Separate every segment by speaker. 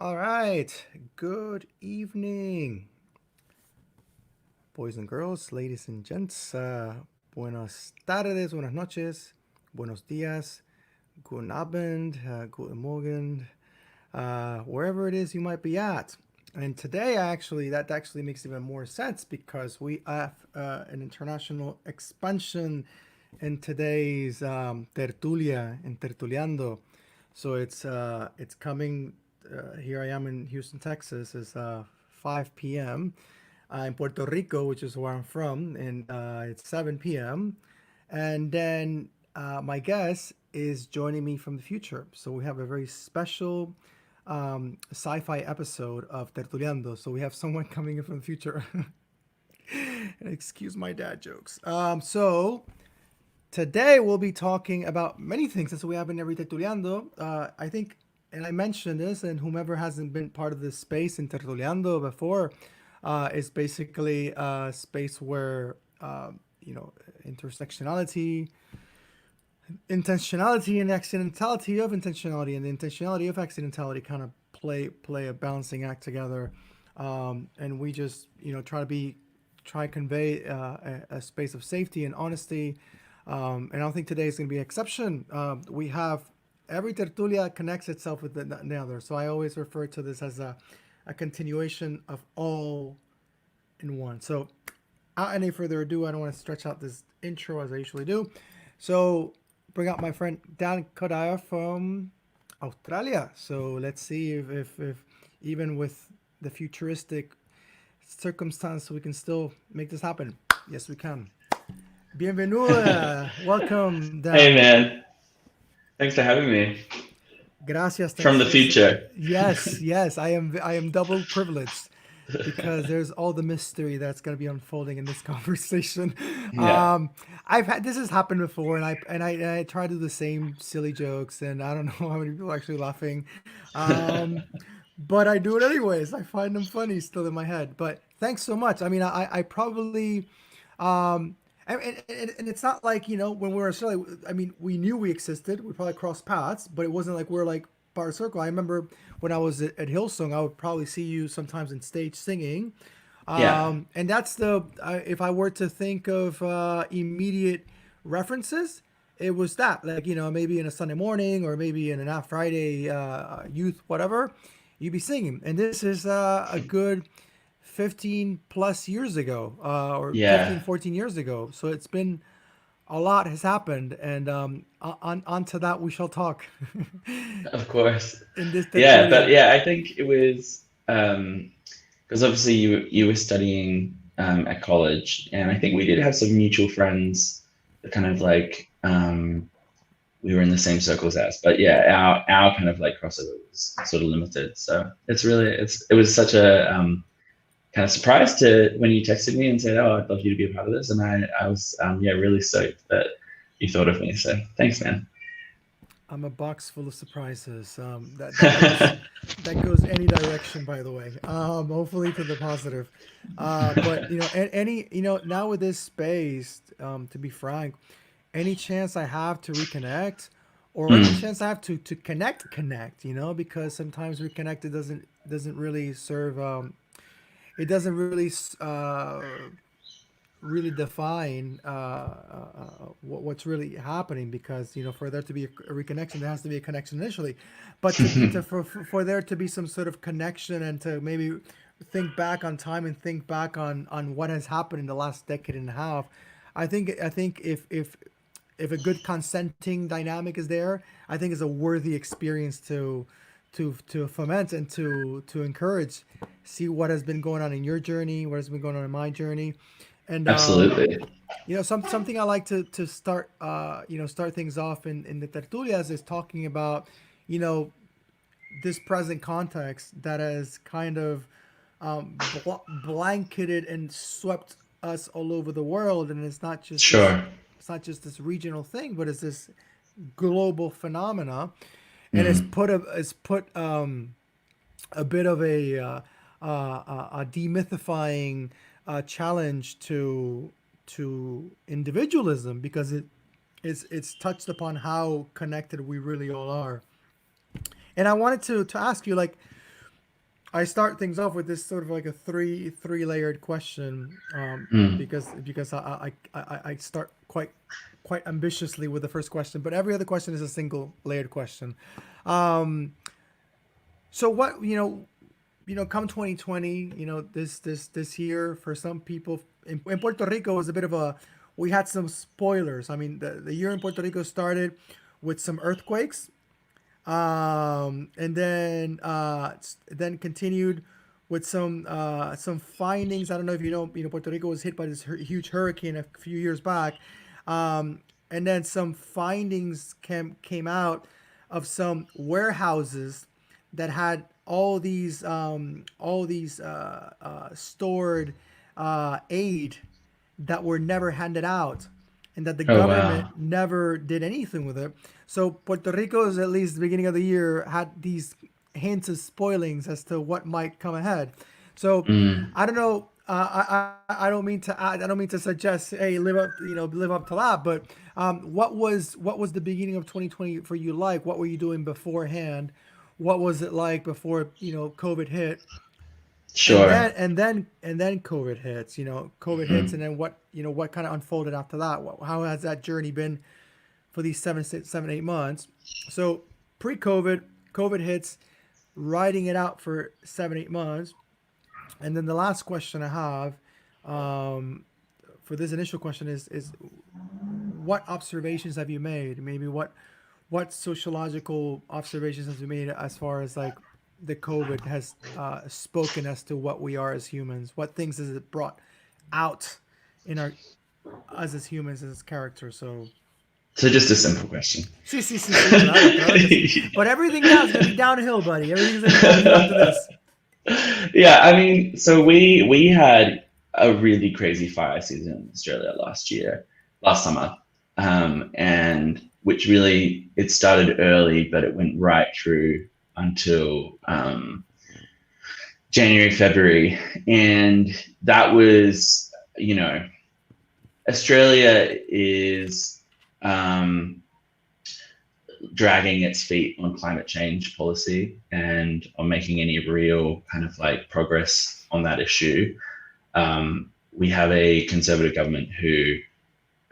Speaker 1: All right. Good evening, boys and girls, ladies and gents. Buenas tardes, buenas noches, buenos días, guten Abend, guten Morgen, wherever it is you might be at. And today, that actually makes even more sense because we have an international expansion in today's tertulia and tertuliando. So it's coming. Here I am in Houston, Texas. It's 5 p.m. In Puerto Rico, which is where I'm from, and it's 7 p.m. And then my guest is joining me from the future. So we have a very special sci-fi episode of Tertuliando. So we have someone coming in from the future. Excuse my dad jokes. So today we'll be talking about many things. That's what we have in every Tertuliando. I think, and I mentioned this, and whomever hasn't been part of this space in Tertuliando before, is basically a space where, you know, intersectionality, intentionality and accidentality of intentionality and the intentionality of accidentality kind of play a balancing act together, and we just try to convey a space of safety and honesty, and I don't think today is going to be an exception. We have every tertulia connects itself with the other, so I always refer to this as a continuation of all in one. So without any further ado, I don't want to stretch out this intro as I usually do. So bring out my friend Dan Codyre from Australia. So let's see if even with the futuristic circumstance we can still make this happen. Yes, we can. Bienvenue. Welcome,
Speaker 2: Hey
Speaker 1: Dan.
Speaker 2: man, thanks for having me
Speaker 1: Gracias.
Speaker 2: from
Speaker 1: Thanks.
Speaker 2: the future.
Speaker 1: Yes. I am double privileged because there's all the mystery that's going to be unfolding in this conversation.
Speaker 2: Yeah,
Speaker 1: Um, I've had this has happened before, and I try to do the same silly jokes, and I don't know how many people are actually laughing, um, but I do it anyways. I find them funny still in my head. But thanks so much. I mean, I probably. And it's not like, when we were in Australia, I mean, we knew we existed. We probably crossed paths, but it wasn't like we're like part of circle. I remember when I was at Hillsong, I would probably see you sometimes in stage singing.
Speaker 2: yeah,
Speaker 1: And that's if I were to think of immediate references, it was that, like, maybe in a Sunday morning or maybe in an Friday youth, whatever, you'd be singing. And this is a good 15 plus years ago, or
Speaker 2: yeah,
Speaker 1: 15, 14 years ago. So it's been a lot has happened. And onto that, we shall talk
Speaker 2: of course.
Speaker 1: in this
Speaker 2: Yeah, but
Speaker 1: tertulia.
Speaker 2: yeah, I think it was because obviously you were studying at college, and I think we did have some mutual friends that kind of like we were in the same circles as. But yeah, our kind of like crossover was sort of limited. So it was such a kind of surprised to when you texted me and said, "Oh, I'd love you to be a part of this," and I was yeah really stoked that you thought of me. So thanks, man.
Speaker 1: I'm a box full of surprises. That goes any direction, by the way. Hopefully to the positive. But any now with this space, to be frank, any chance I have to reconnect, or any
Speaker 2: Mm,
Speaker 1: chance I have to connect, because sometimes reconnect, it doesn't really serve. It doesn't really define what's really happening, because for there to be a reconnection, there has to be a connection initially, but for there to be some sort of connection, and to maybe think back on time and think back on what has happened in the last decade and a half. I think if a good consenting dynamic is there, I think it's a worthy experience to foment and to encourage. See what has been going on in your journey, what has been going on in my journey, and
Speaker 2: absolutely.
Speaker 1: something I like to start start things off in the tertulias is talking about you know this present context that has kind of blanketed and swept us all over the world, and
Speaker 2: Sure.
Speaker 1: it's not just this regional thing, but it's this global phenomena, and
Speaker 2: Mm,
Speaker 1: it's put a bit of a demythifying challenge to individualism, because it's touched upon how connected we really all are. And I wanted to ask you, like, I start things off with this sort of like a three layered question,
Speaker 2: Mm.
Speaker 1: because I start quite ambitiously with the first question, but every other question is a single layered question. Um, so what come 2020, this year for some people in Puerto Rico was a bit of a, we had some spoilers. I mean, the year in Puerto Rico started with some earthquakes, and then continued with some findings. I don't know if Puerto Rico was hit by this huge hurricane a few years back, and then some findings came out of some warehouses that had all these stored aid that were never handed out, and that the
Speaker 2: Oh
Speaker 1: government
Speaker 2: wow.
Speaker 1: never did anything with it. So Puerto Rico's, at least the beginning of the year, had these hints of spoilings as to what might come ahead. So
Speaker 2: Mm.
Speaker 1: I don't know. I don't mean to I don't mean to suggest, hey, live up to that. But what was the beginning of 2020 for you like? What were you doing beforehand? What was it like before COVID hit? and
Speaker 2: Sure.
Speaker 1: then and then and then COVID hits. COVID hits,
Speaker 2: Mm.
Speaker 1: and then what kind of unfolded after that? How has that journey been for these 8 months? So pre-COVID, COVID hits, riding it out for 7 8 months, and then the last question I have, um, for this initial question is what observations have you made? Maybe what sociological observations have you made as far as like the COVID has spoken as to what we are as humans? What things has it brought out in our us as humans, as characters? So,
Speaker 2: So just a simple question.
Speaker 1: sí, claro que sí. But everything now is gonna be downhill, buddy. Everything's gonna be downhill after this.
Speaker 2: Yeah, I mean, so we had a really crazy fire season in Australia last summer, and which really it started early, but it went right through until January, February, and that was, Australia is dragging its feet on climate change policy and on making any real kind of like progress on that issue. We have a conservative government who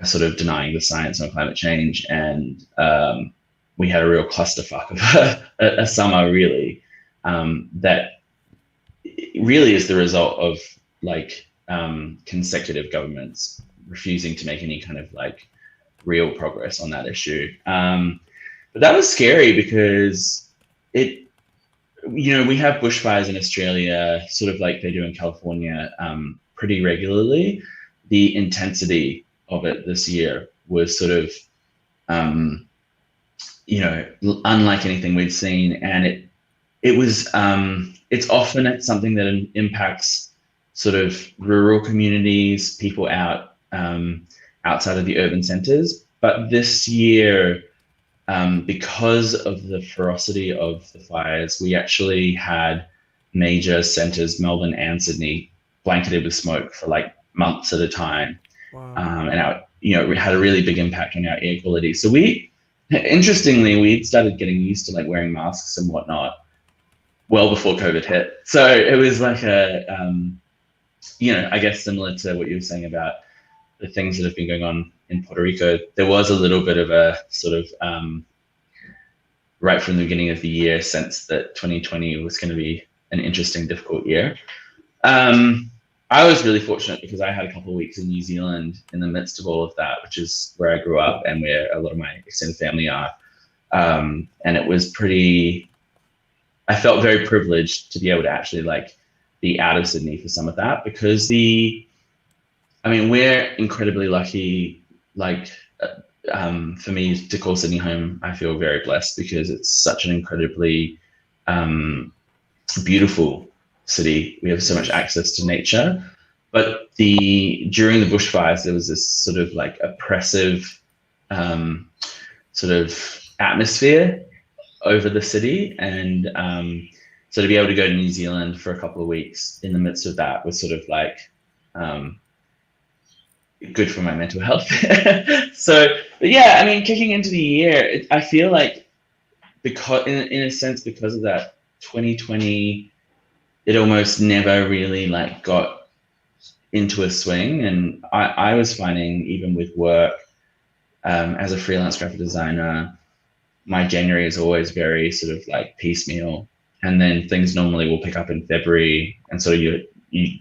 Speaker 2: are sort of denying the science on climate change, and we had a real clusterfuck of a summer, really, that really is the result of like consecutive governments refusing to make any kind of like real progress on that issue. But that was scary because it, we have bushfires in Australia, sort of like they do in California, pretty regularly. The intensity of it this year was sort of, um, unlike anything we'd seen, and it was, it's often something that impacts sort of rural communities, people outside of the urban centres. But this year, because of the ferocity of the fires, we actually had major centres, Melbourne and Sydney, blanketed with smoke for like months at a time,
Speaker 1: Wow.
Speaker 2: and it had a really big impact on our air quality. So interestingly, we started getting used to like wearing masks and whatnot well before COVID hit. So it was like I guess similar to what you were saying about the things that have been going on in Puerto Rico. There was a little bit of a sort of right from the beginning of the year sense that 2020 was going to be an interesting, difficult year. I was really fortunate because I had a couple of weeks in New Zealand in the midst of all of that, which is where I grew up and where a lot of my extended family are. And it was I felt very privileged to be able to actually like be out of Sydney for some of that, because we're incredibly lucky. Like, for me to call Sydney home, I feel very blessed because it's such an incredibly beautiful city. We have
Speaker 1: It
Speaker 2: so much
Speaker 1: is.
Speaker 2: access to nature, but during the bushfires, there was this sort of like oppressive sort of atmosphere over the city, and so to be able to go to New Zealand for a couple of weeks in the midst of that was sort of like good for my mental health. So, but yeah, kicking into the year, I feel like because in a sense because of that, 2020 it almost never really like got into a swing. And I was finding even with work, as a freelance graphic designer, my January is always very sort of like piecemeal, and then things normally will pick up in February, and so you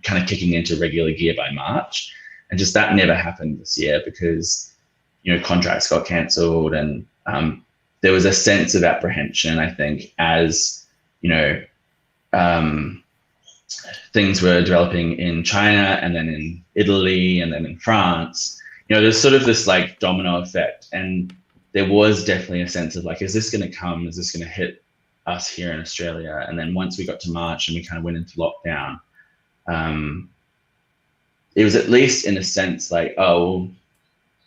Speaker 2: kind of kicking into regular gear by March, and just that never happened this year because contracts got cancelled, and there was a sense of apprehension, I think, as you know um, things were developing in China and then in Italy and then in France. There's sort of this like domino effect, and there was definitely a sense of like, is this going to come? Is this going to hit us here in Australia? And then once we got to March and we kind of went into lockdown, it was at least in a sense like, oh,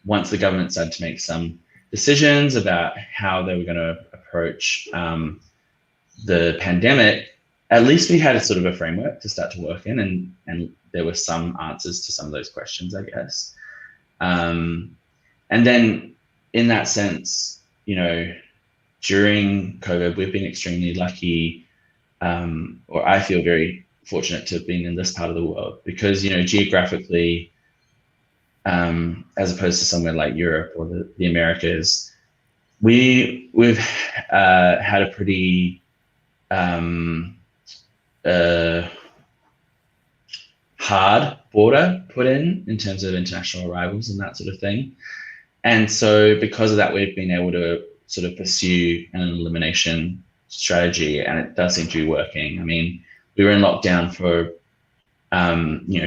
Speaker 2: once the government started to make some decisions about how they were going to approach the pandemic, at least we had a sort of a framework to start to work in, and there were some answers to some of those questions, I guess. And then in that sense, during COVID, we've been extremely lucky, or I feel very fortunate to have been in this part of the world because, geographically, as opposed to somewhere like Europe or the Americas, we've had a pretty hard border put in terms of international arrivals and that sort of thing. And so because of that, we've been able to sort of pursue an elimination strategy, and it does seem to be working. I mean, we were in lockdown for,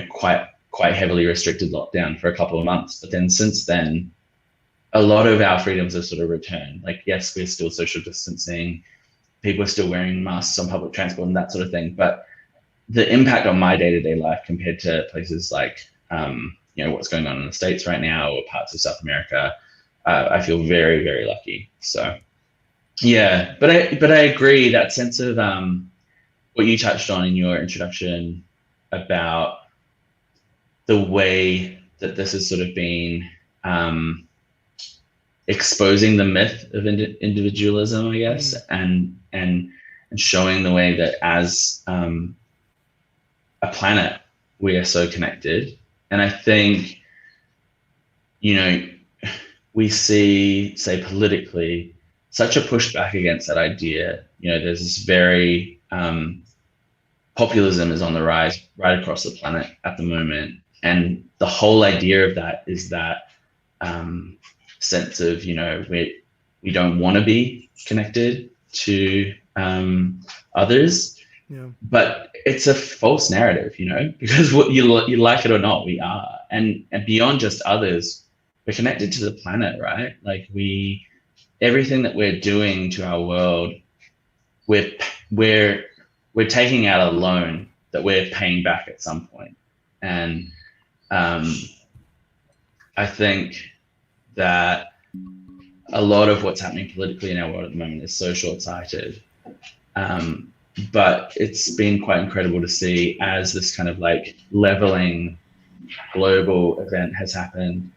Speaker 2: quite heavily restricted lockdown for a couple of months. But then since then, a lot of our freedoms have sort of returned. Like, yes, we're still social distancing. People are still wearing masks on public transport and that sort of thing. But the impact on my day-to-day life compared to places like, what's going on in the States right now or parts of South America, I feel very, very lucky. So, yeah, but I agree that sense of what you touched on in your introduction about the way that this has sort of been exposing the myth of individualism, I guess, and showing the way that as a planet we are so connected. And I think, we see, say, politically, such a pushback against that idea. There's this very populism is on the rise right across the planet at the moment, and the whole idea of that is that sense of we don't want to be connected to others, but it's a false narrative, because what you like it or not, we are, and beyond just others, we're connected to the planet, right? Like everything that we're doing to our world, we're taking out a loan that we're paying back at some point. And I think that a lot of what's happening politically in our world at the moment is so short-sighted. But it's been quite incredible to see as this kind of like leveling global event has happened,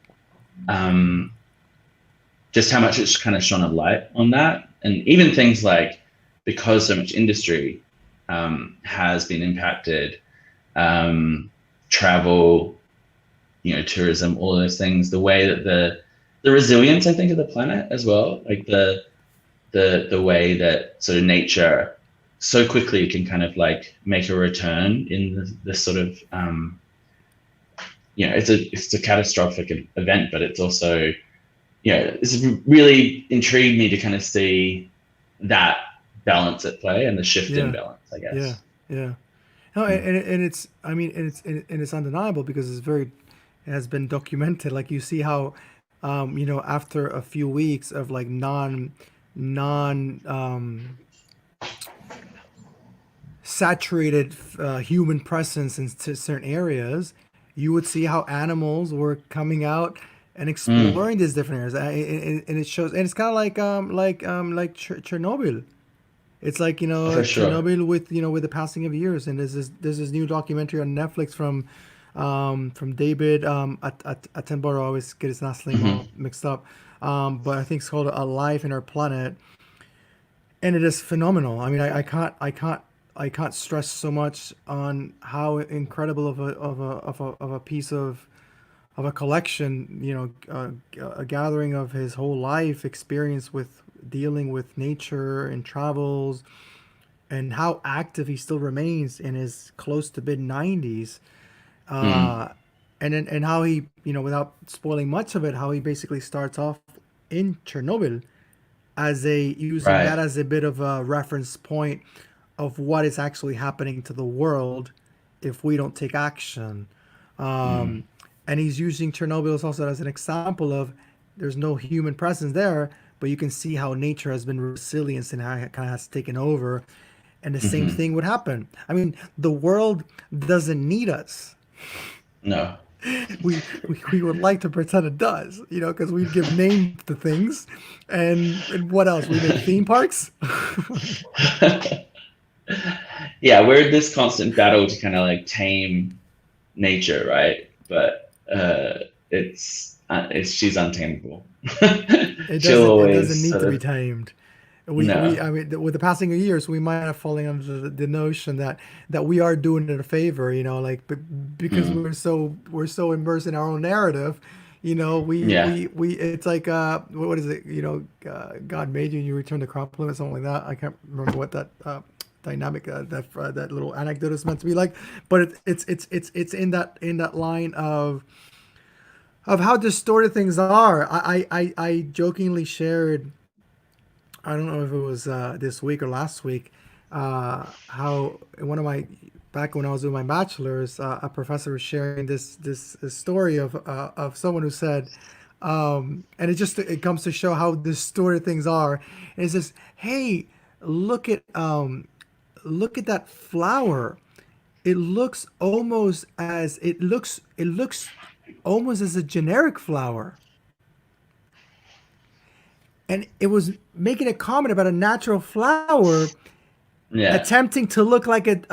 Speaker 2: just how much it's kind of shone a light on that. And even things like, because so much industry has been impacted, travel, tourism, all those things, the way that the resilience, I think, of the planet as well, like the way that sort of nature so quickly can kind of like make a return in this sort of, it's a catastrophic event, but it's also, it's really intrigued me to kind of see that balance at play and the shift in balance, I guess.
Speaker 1: Yeah. No, and it's, I mean, and it's undeniable because it has been documented. Like you see how, after a few weeks of like saturated human presence in certain areas, you would see how animals were coming out and exploring these different areas, and it shows, and it's kind of like Chernobyl. It's like
Speaker 2: For sure.
Speaker 1: Chernobyl with the passing of years, and there's this new documentary on Netflix from David Attenborough. I always get his last name all mixed up, but I think it's called A Life in Our Planet, and it is phenomenal. I mean, I can't I can't stress so much on how incredible of a piece of a collection, a gathering of his whole life experience with dealing with nature and travels, and how active he still remains in his close to mid 90s.
Speaker 2: Mm.
Speaker 1: uh, and how he, without spoiling much of it, how he basically starts off in Chernobyl as a using that
Speaker 2: Right.
Speaker 1: as a bit of a reference point of what is actually happening to the world if we don't take action.
Speaker 2: Mm.
Speaker 1: Um, and he's using Chernobyl also as an example of there's no human presence there, but you can see how nature has been resilient and how it kind of has taken over. And the same
Speaker 2: Hmm.
Speaker 1: thing would happen. I mean, the world doesn't need us.
Speaker 2: No.
Speaker 1: We would like to pretend it does, because we give names to things, and what else? We make theme parks.
Speaker 2: Yeah, we're in this constant battle to kind of like tame nature, right? But it's she's untamable.
Speaker 1: It
Speaker 2: She'll
Speaker 1: doesn't. It
Speaker 2: always
Speaker 1: doesn't need
Speaker 2: sort
Speaker 1: to be
Speaker 2: of
Speaker 1: tamed. We
Speaker 2: no.
Speaker 1: I mean, with the passing of years, we might have fallen under the notion that we are doing it a favor, like because
Speaker 2: Mm.
Speaker 1: we're so immersed in our own narrative.
Speaker 2: Yeah.
Speaker 1: We it's like what is it? God made you and you return the compliment, something like that. I can't remember what that dynamic that little anecdote is meant to be like, but it's in that line of how distorted things are. I jokingly shared, I don't know if it was this week or last week, how in one of my back when I was doing my bachelor's, a professor was sharing this story of someone who said, and it comes to show how distorted things are. And it says, "Hey, look at look at that flower. It looks almost as it looks almost as a generic flower." And it was making a comment about a natural flower
Speaker 2: Yeah.
Speaker 1: attempting to look like an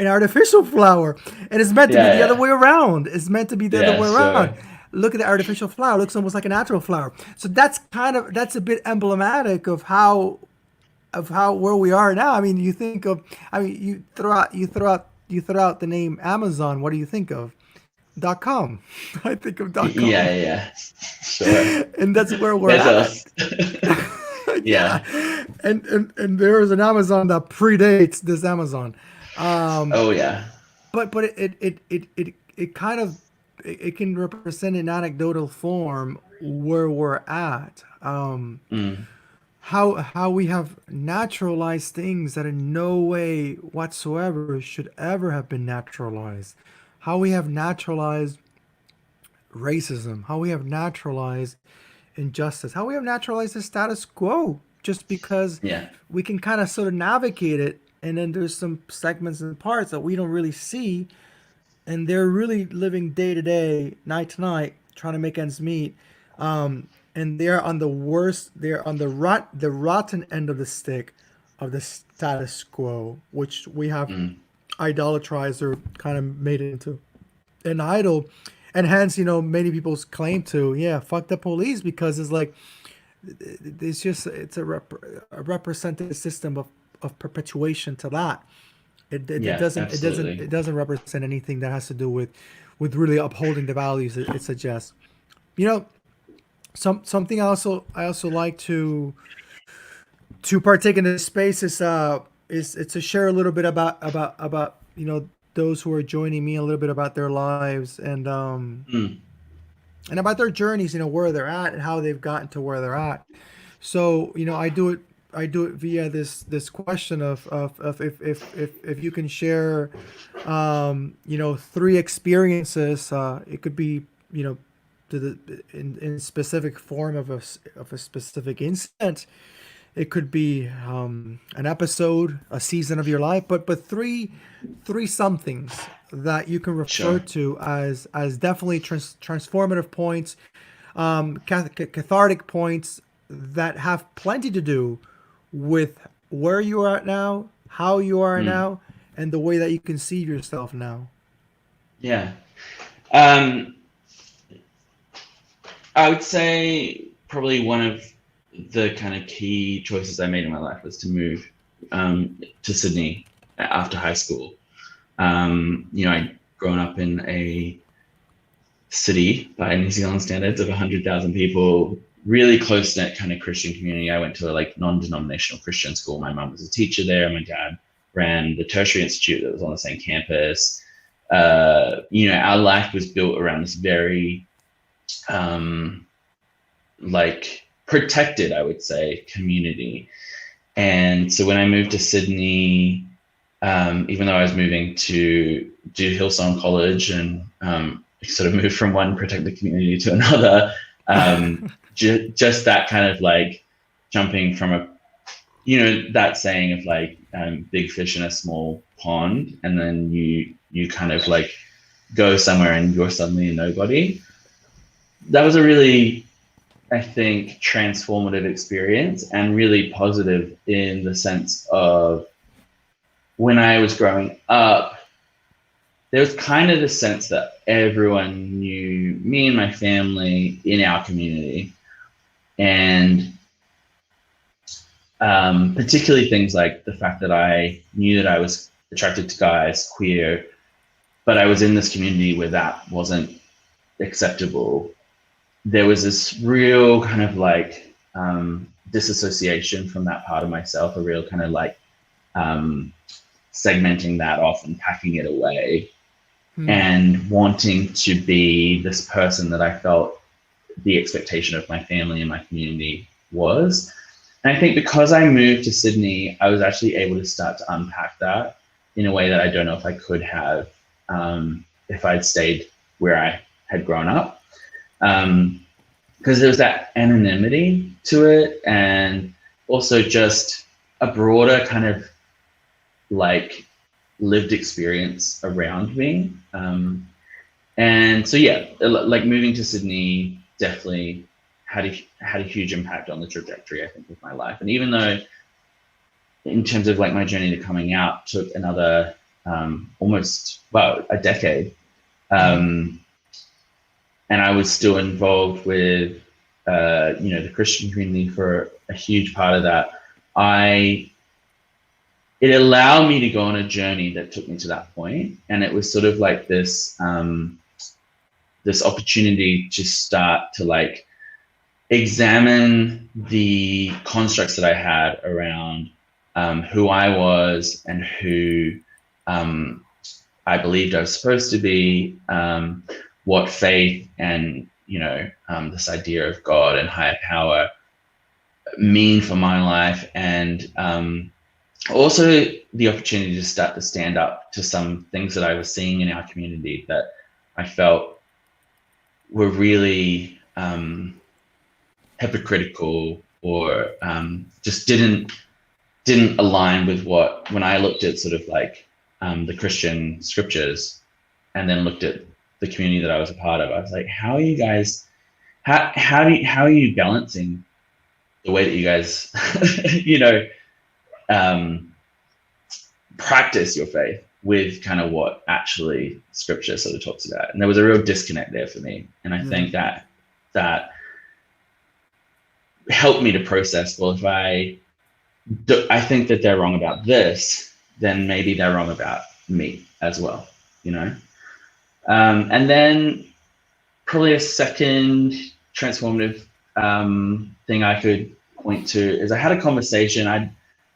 Speaker 1: artificial flower, and it's meant to be
Speaker 2: Yeah.
Speaker 1: the other
Speaker 2: Yeah.
Speaker 1: way around. It's meant to be the other
Speaker 2: Yeah.
Speaker 1: way around.
Speaker 2: Sure.
Speaker 1: Look at the artificial flower; it looks almost like a natural flower. So that's a bit emblematic of how where we are now. I mean, you think of, I mean, you throw out the name Amazon. What do you think of? .com. I think of
Speaker 2: Yeah.
Speaker 1: .com,
Speaker 2: Yeah. Sure.
Speaker 1: and that's where we're at.
Speaker 2: Bezos.
Speaker 1: Yeah,
Speaker 2: Yeah.
Speaker 1: and there is an Amazon that predates this Amazon, um,
Speaker 2: Oh yeah.
Speaker 1: but it kind of it can represent in anecdotal form where we're at.
Speaker 2: Mm.
Speaker 1: How we have naturalized things that in no way whatsoever should ever have been naturalized. How we have naturalized racism. How we have naturalized injustice. How we have naturalized the status quo just because
Speaker 2: Yeah.
Speaker 1: we can kind of sort of navigate it, and then there's some segments and parts that we don't really see, and they're really living day to day, night to night, trying to make ends meet. And they're on the worst. They're on the rotten end of the stick of the status quo, which we have
Speaker 2: Mm.
Speaker 1: idolatrized or kind of made it into an idol. And hence, many people's claim to, yeah, fuck the police, because it's like it's a representative system of perpetuation to that. It
Speaker 2: Yeah.
Speaker 1: doesn't it doesn't
Speaker 2: Absolutely.
Speaker 1: it doesn't represent anything that has to do with really upholding the values it suggests. You know, something I also like to partake in this space is to share a little bit about those who are joining me, a little bit about their lives,
Speaker 2: Mm.
Speaker 1: and about their journeys, where they're at and how they've gotten to where they're at. So, I do it via this question of if you can share, three experiences. It could be, to in specific form of a specific incident. It could be an episode, a season of your life, but three somethings that you can refer
Speaker 2: Sure.
Speaker 1: to as definitely transformative points, cathartic points that have plenty to do with where you are at now, how you are
Speaker 2: Mm.
Speaker 1: now, and the way that you conceive yourself now.
Speaker 2: Yeah. Um, I would say probably one of the kind of key choices I made in my life was to move. to Sydney after high school. I'd grown up in a city by New Zealand standards of 100,000 people, really close knit kind of Christian community. I went to a like non-denominational Christian school. My mum was a teacher there. My dad ran the tertiary institute that was on the same campus. Our life was built around this very like protected, I would say, community. And so when I moved to Sydney, even though I was moving to do Hillsong College and sort of moved from one protected community to another, just that kind of like jumping from that saying of like big fish in a small pond, and then you kind of like go somewhere and you're suddenly a nobody. That was a really, I think, transformative experience, and really positive in the sense of when I was growing up, there was kind of the sense that everyone knew me and my family in our community. And particularly things like the fact that I knew that I was attracted to guys, queer, but I was in this community where that wasn't acceptable. There was this real kind of like disassociation from that part of myself, a real kind of like segmenting that off and packing it away, and wanting to be this person that I felt the expectation of my family and my community was. And I think because I moved to Sydney, I was actually able to start to unpack that in a way that I don't know if I could have if I'd stayed where I had grown up. Because there was that anonymity to it, and also just a broader kind of like lived experience around me. And so, yeah, like moving to Sydney definitely had a huge impact on the trajectory, I think, of my life. And even though in terms of like my journey to coming out took another a decade, and I was still involved with the Christian community for a huge part of that, it allowed me to go on a journey that took me to that point. And it was sort of like this this opportunity to start to like examine the constructs that I had around who I was and who I believed I was supposed to be, what faith and this idea of God and higher power mean for my life, and also the opportunity to start to stand up to some things that I was seeing in our community that I felt were really hypocritical, or just didn't align with when I looked at sort of like the Christian scriptures, and then looked at the community that I was a part of. I was like, how are you guys? How are you balancing the way that you guys, practice your faith with kind of what actually scripture sort of talks about? And there was a real disconnect there for me. And I think that helped me to process, well, if I think that they're wrong about this, then maybe they're wrong about me as well, and then probably a second transformative thing I could point to is I had a conversation. I'd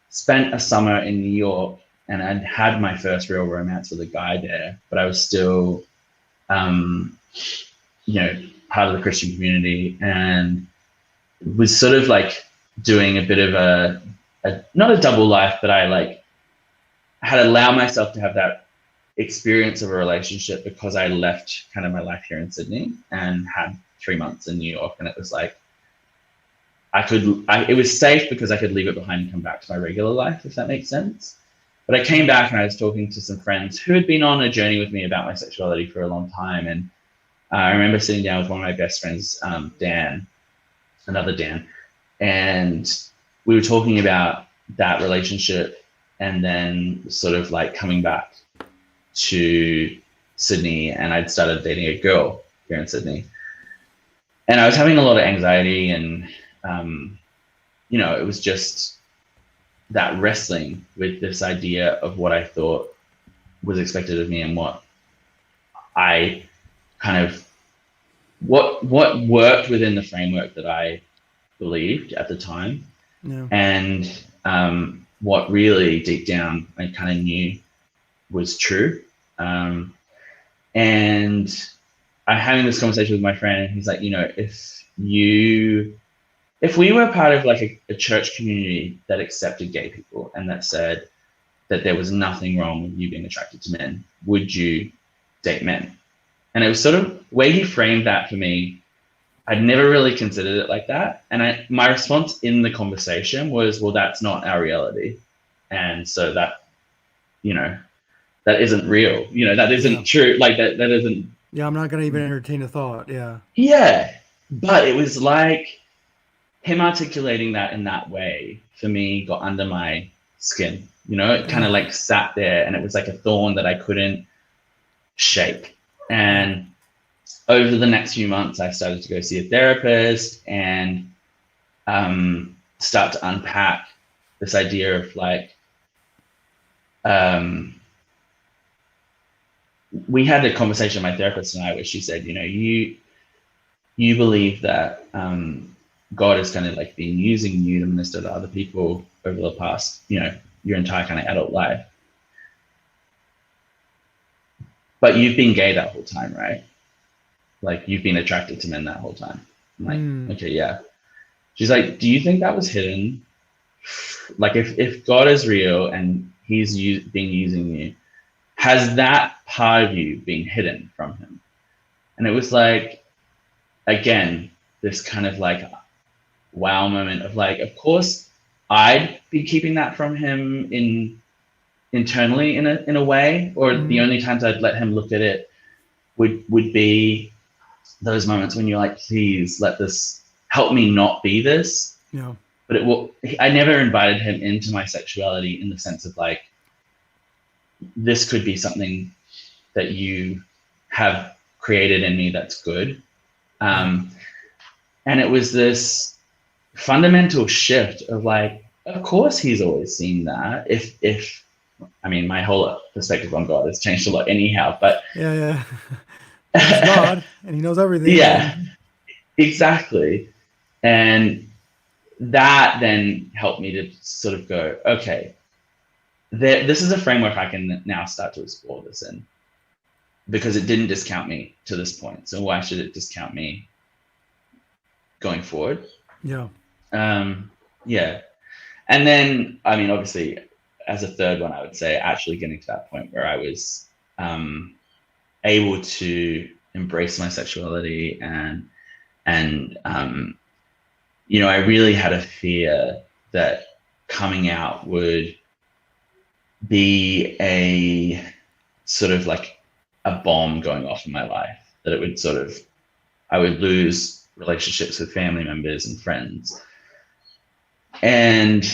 Speaker 2: spent a summer in New York, and I'd had my first real romance with a guy there, but I was still, part of the Christian community, and was sort of like doing a bit of a not a double life, but I like had allowed myself to have that experience of a relationship because I left kind of my life here in Sydney and had 3 months in New York, and it was like it was safe because I could leave it behind and come back to my regular life, if that makes sense. But I came back and I was talking to some friends who had been on a journey with me about my sexuality for a long time, and I remember sitting down with one of my best friends, Dan, another Dan, and we were talking about that relationship, and then sort of like coming back to Sydney, and I'd started dating a girl here in Sydney, and I was having a lot of anxiety, and it was just that wrestling with this idea of what I thought was expected of me and what I kind of what worked within the framework that I believed at the time,
Speaker 1: Yeah.
Speaker 2: and what really deep down I kind of knew was true. Um, and I'm having this conversation with my friend, and he's like, if we were part of like a church community that accepted gay people and that said that there was nothing wrong with you being attracted to men, would you date men? And it was sort of way he framed that for me. I'd never really considered it like that. And my response in the conversation was, well, that's not our reality. And so that, you know, that isn't real. That
Speaker 1: Yeah.
Speaker 2: isn't true. Like that isn't,
Speaker 1: Yeah. I'm not gonna even entertain the thought. Yeah.
Speaker 2: yeah. But it was like him articulating that in that way for me got under my skin. It kind
Speaker 1: Yeah.
Speaker 2: of like sat there and it was like a thorn that I couldn't shake.
Speaker 1: Yeah.
Speaker 2: And over the next few months, I started to go see a therapist and start to unpack this idea of like, we had a conversation, my therapist and I, where she said, you believe that God has kind of like been using you to minister to other people over the past, your entire kind of adult life. But you've been gay that whole time, right? Like you've been attracted to men that whole time. I'm like,
Speaker 1: Mm.
Speaker 2: okay, yeah. She's like, do you think that was hidden? Like if God is real and he's been using you, has that part of you been hidden from him? And it was like, again, this kind of like wow moment of like, of course I'd be keeping that from him internally in a way, or the
Speaker 1: Mm.
Speaker 2: only times I'd let him look at it would be those moments when you're like, please let this help me not be this.
Speaker 1: Yeah.
Speaker 2: But I never invited him into my sexuality in the sense of like, this could be something that you have created in me that's good.
Speaker 1: Yeah.
Speaker 2: And it was this fundamental shift of like, of course he's always seen that. If I mean, my whole perspective on God has changed a lot anyhow, but
Speaker 1: Yeah. Yeah. But he's God and he knows everything.
Speaker 2: yeah,
Speaker 1: And
Speaker 2: exactly. And that then helped me to sort of go, okay, this is a framework I can now start to explore this in, because it didn't discount me to this point. So why should it discount me going forward?
Speaker 1: yeah.
Speaker 2: Yeah. And then, I mean, obviously, as a third one, I would say actually getting to that point where I was able to embrace my sexuality and I really had a fear that coming out would be a sort of like a bomb going off in my life, that it would sort of, I would lose relationships with family members and friends. And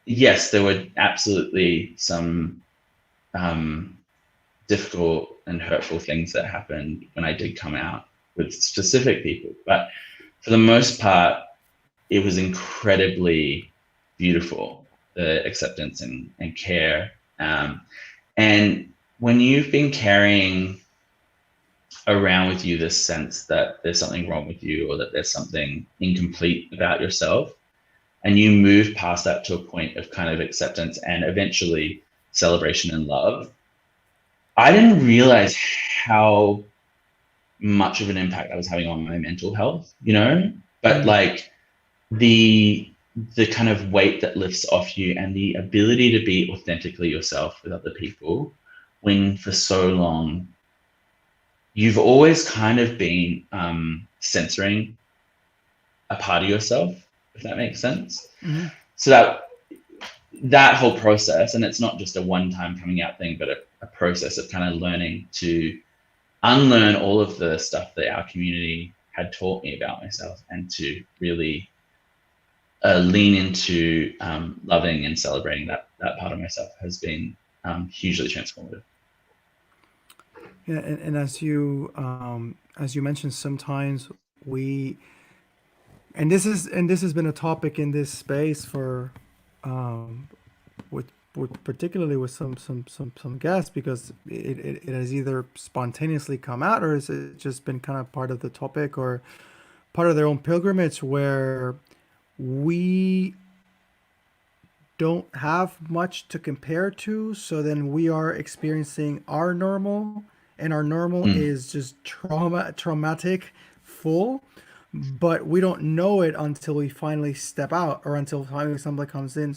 Speaker 2: yes, there were absolutely some difficult and hurtful things that happened when I did come out with specific people. But for the most part, it was incredibly beautiful, the acceptance and care. And when you've been carrying around with you this sense that there's something wrong with you or that there's something incomplete about yourself, and you move past that to a point of kind of acceptance and eventually celebration and love, I didn't realize how much of an impact that was having on my mental health, but
Speaker 1: Mm.
Speaker 2: like the kind of weight that lifts off you and the ability to be authentically yourself with other people when for so long you've always kind of been censoring a part of yourself, if that makes sense.
Speaker 1: Mm-hmm.
Speaker 2: So that whole process, and it's not just a one-time coming out thing, but a process of kind of learning to unlearn all of the stuff that our community had taught me about myself and to really lean into loving and celebrating that part of myself has been hugely transformative.
Speaker 1: Yeah. And as you mentioned, sometimes we, and this has been a topic in this space for um, with particularly with some guests, because it has either spontaneously come out, or has it just been kind of part of the topic or part of their own pilgrimage, where we don't have much to compare to, so then we are experiencing our normal, and our normal
Speaker 2: Mm.
Speaker 1: is just traumatic full, but we don't know it until we finally step out, or until finally somebody comes in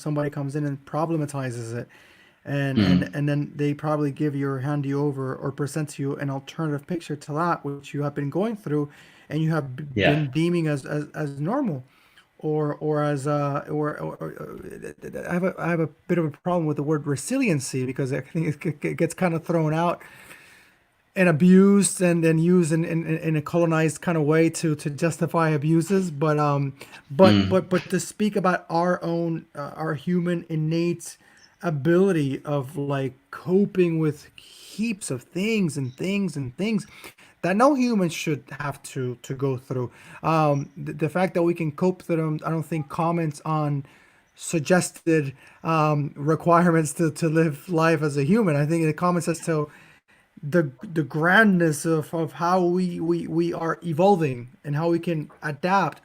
Speaker 1: and problematizes it,
Speaker 2: Mm.
Speaker 1: and then they probably hand you over, or present to you an alternative picture to that which you have been going through, and you have
Speaker 2: Yeah.
Speaker 1: been deeming as normal, or as I have a bit of a problem with the word resiliency, because I think it gets kind of thrown out and abused, and then used in a colonized kind of way to justify abuses,
Speaker 2: Mm.
Speaker 1: but to speak about our own our human innate ability of like coping with heaps of things that no human should have to go through. The fact that we can cope through them, I don't think comments on suggested requirements to live life as a human. I think it comments as to the grandness of how we are evolving and how we can adapt.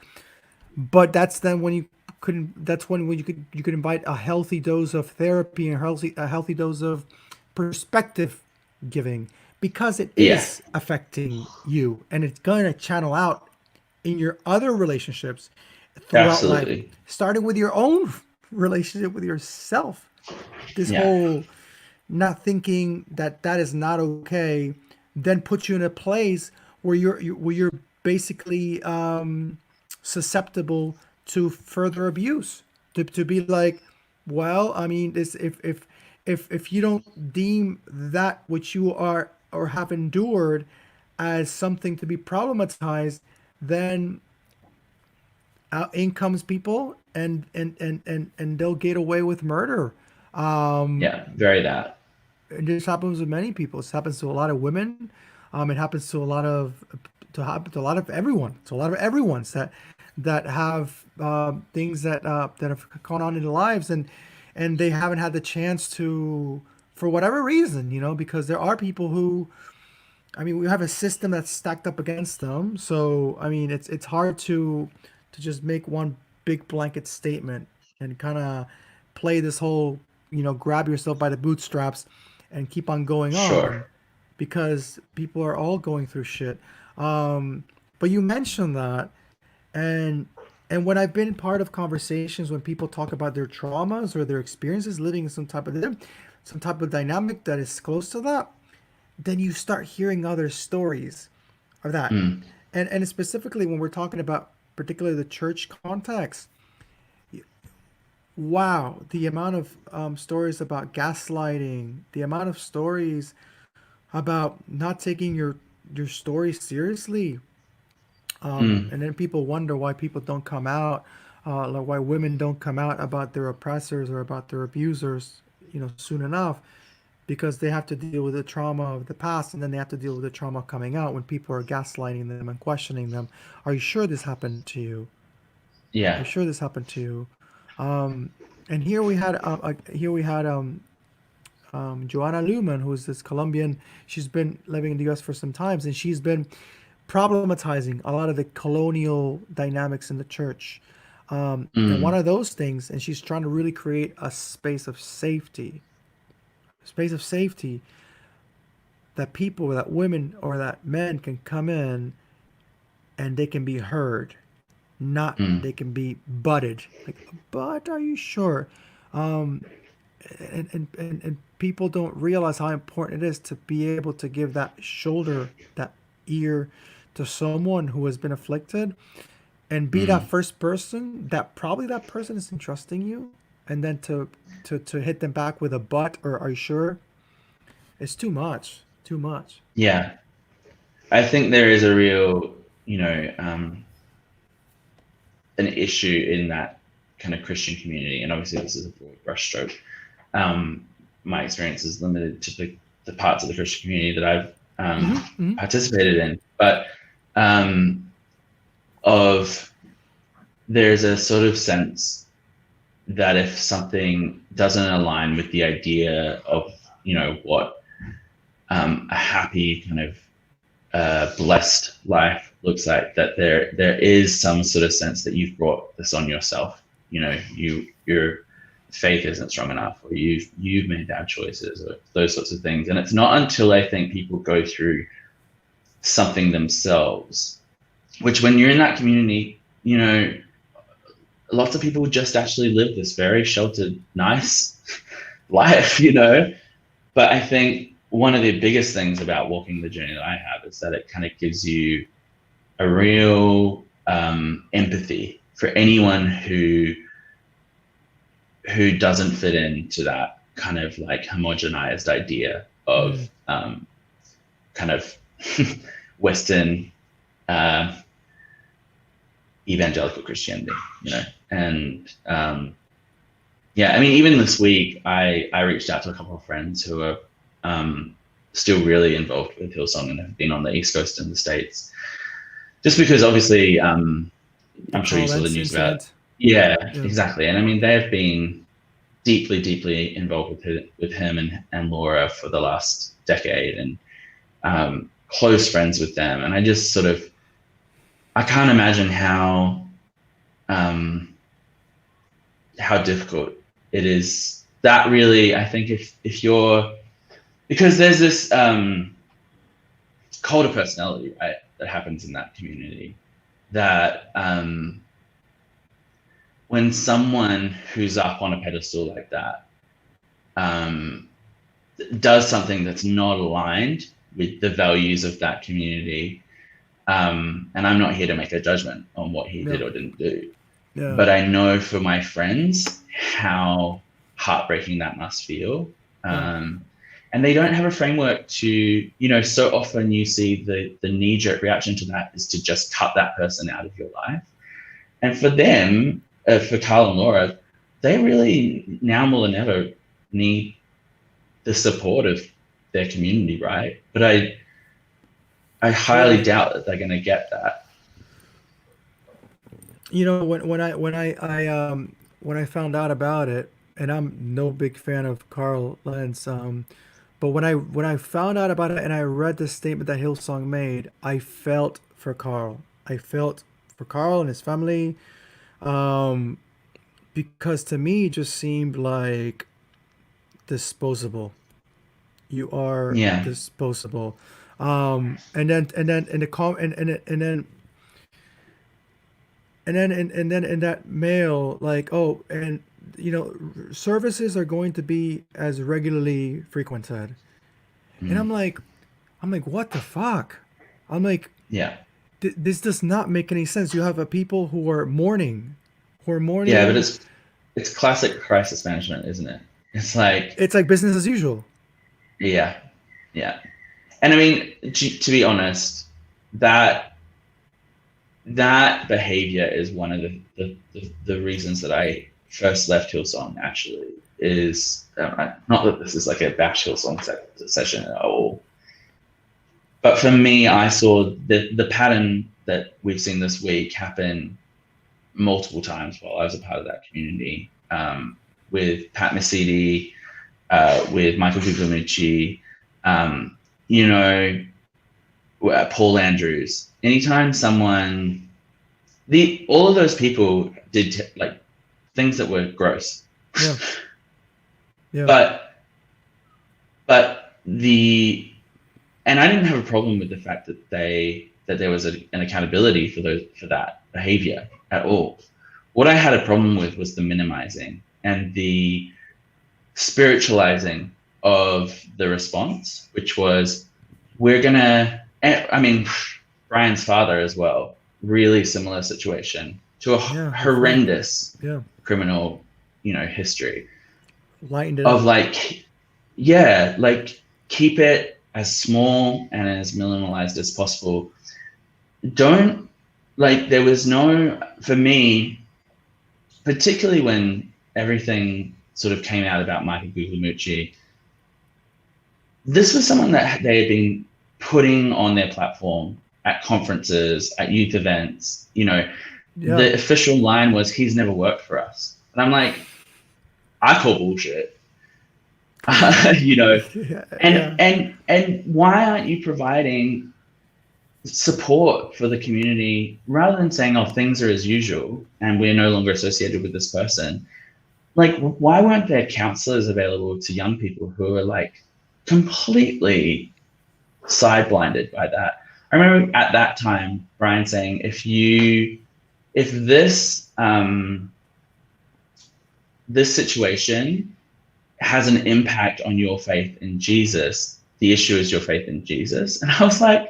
Speaker 1: But that's then when you couldn't that's when you could invite a healthy dose of therapy and a healthy dose of perspective giving, because it
Speaker 2: Yeah.
Speaker 1: is affecting you, and it's going to channel out in your other relationships throughout life,
Speaker 2: Absolutely.
Speaker 1: starting with your own relationship with yourself. This
Speaker 2: Yeah.
Speaker 1: whole not thinking that that is not okay then puts you in a place where where you're basically susceptible to further abuse, to be like, well, I mean, this if you don't deem that which you are or have endured as something to be problematized, then in comes people, and they'll get away with murder.
Speaker 2: Yeah. Very that.
Speaker 1: And this happens with many people. This happens to a lot of women. It happens to a lot of to a lot of everyone. To a lot of everyone's that have things that have gone on in their lives, and they haven't had the chance to, for whatever reason, because there are people who, I mean, we have a system that's stacked up against them. So I mean, it's hard to just make one big blanket statement and kind of play this whole, grab yourself by the bootstraps and keep on going
Speaker 2: Sure.
Speaker 1: on, because people are all going through shit. But you mentioned that, and when I've been part of conversations when people talk about their traumas or their experiences living in some type of dynamic that is close to that, then you start hearing other stories of that.
Speaker 2: Mm.
Speaker 1: And specifically when we're talking about particularly the church context, wow, the amount of stories about gaslighting, the amount of stories about not taking your story seriously,
Speaker 2: Mm.
Speaker 1: and then people wonder why people don't come out, like why women don't come out about their oppressors or about their abusers, soon enough, because they have to deal with the trauma of the past, and then they have to deal with the trauma coming out when people are gaslighting them and questioning them. Are you sure this happened to you? Are
Speaker 2: Yeah.
Speaker 1: you sure this happened to you? Um, and here we had Joanna Luman, who is this Colombian. She's been living in the U.S. for some times, and she's been problematizing a lot of the colonial dynamics in the church. And one
Speaker 2: Mm.
Speaker 1: of those things, and she's trying to really create a space of safety that people, that women or that men can come in and they can be heard, not
Speaker 2: Mm.
Speaker 1: they can be butted. Like, but are you sure? Um, and people don't realize how important it is to be able to give that shoulder, that ear to someone who has been afflicted, and be that
Speaker 2: Mm.
Speaker 1: first person that probably that person is entrusting you, and then to hit them back with a but, or are you sure? It's too much. Too much.
Speaker 2: Yeah. I think there is a real, an issue in that kind of Christian community, and obviously this is a broad brushstroke. Um, my experience is limited to the parts of the Christian community that I've
Speaker 1: Hmm.
Speaker 2: participated in, but of there's a sort of sense that if something doesn't align with the idea of, what a happy kind of blessed life looks like, that there is some sort of sense that you've brought this on yourself. Your faith isn't strong enough, or you've made bad choices, or those sorts of things. And it's not until I think people go through something themselves, which when you're in that community, lots of people just actually live this very sheltered, nice life, But I think one of the biggest things about walking the journey that I have is that it kind of gives you a real empathy for anyone who doesn't fit into that kind of like homogenized idea of kind of Western evangelical Christianity, and yeah, I mean, even this week, I reached out to a couple of friends who are still really involved with Hillsong and have been on the East Coast in the States, just because obviously, I'm sure you saw the news about. Yeah, exactly. And I mean, they've been deeply, deeply involved with him and Laura for the last decade, and close friends with them. And I just I can't imagine how difficult it is. That really, I think if you're, because there's this cult of personality, right, that happens in that community, that when someone who's up on a pedestal like that does something that's not aligned with the values of that community, and I'm not here to make a judgment on what he did or didn't do, but I know for my friends how heartbreaking that must feel. And they don't have a framework to, so often you see the knee-jerk reaction to that is to just cut that person out of your life. And for them, for Carl and Laura, they really now more than ever need the support of their community, right? But I highly doubt that they're going to get that.
Speaker 1: When I found out about it, and I'm no big fan of Carl Lentz, but when I found out about it and I read the statement that Hillsong made, I felt for Carl. I felt for Carl and his family, because to me it just seemed like disposable. You are disposable. And then in the com and then in that mail, like, oh, and services are going to be as regularly frequented. And I'm like, what the fuck? I'm like, this does not make any sense. You have a people who are mourning.
Speaker 2: Yeah, but it's classic crisis management, isn't it? It's like
Speaker 1: business as usual.
Speaker 2: Yeah. And I mean, to be honest, that behavior is one of the reasons that I first left Hillsong, actually, is not that this is like a bash Hillsong session at all, but for me, I saw the pattern that we've seen this week happen multiple times while I was a part of that community, with Pat Mesiti, with Michael Guglielmucci, Paul Andrews. Anytime someone, all of those people did things that were gross. Yeah. But and I didn't have a problem with the fact that there was an accountability for that behavior at all. What I had a problem with was the minimizing and the spiritualizing of the response, which was, Brian's father as well, really similar situation to a horrendous criminal, history.
Speaker 1: Lightened it
Speaker 2: of
Speaker 1: up.
Speaker 2: Keep it as small and as minimalized as possible. There was no, for me, particularly when everything sort of came out about Michael Guglielmucci, this was someone that they had been putting on their platform at conferences, at youth events. The official line was, "He's never worked for us." And I'm like, I call bullshit.
Speaker 1: Yeah.
Speaker 2: You know,
Speaker 1: Yeah.
Speaker 2: and why aren't you providing support for the community rather than saying, oh, things are as usual and we're no longer associated with this person? Like, why weren't there counselors available to young people who are like completely side blinded by that? I remember at that time Brian saying, if this situation has an impact on your faith in Jesus, the issue is your faith in Jesus. And I was like,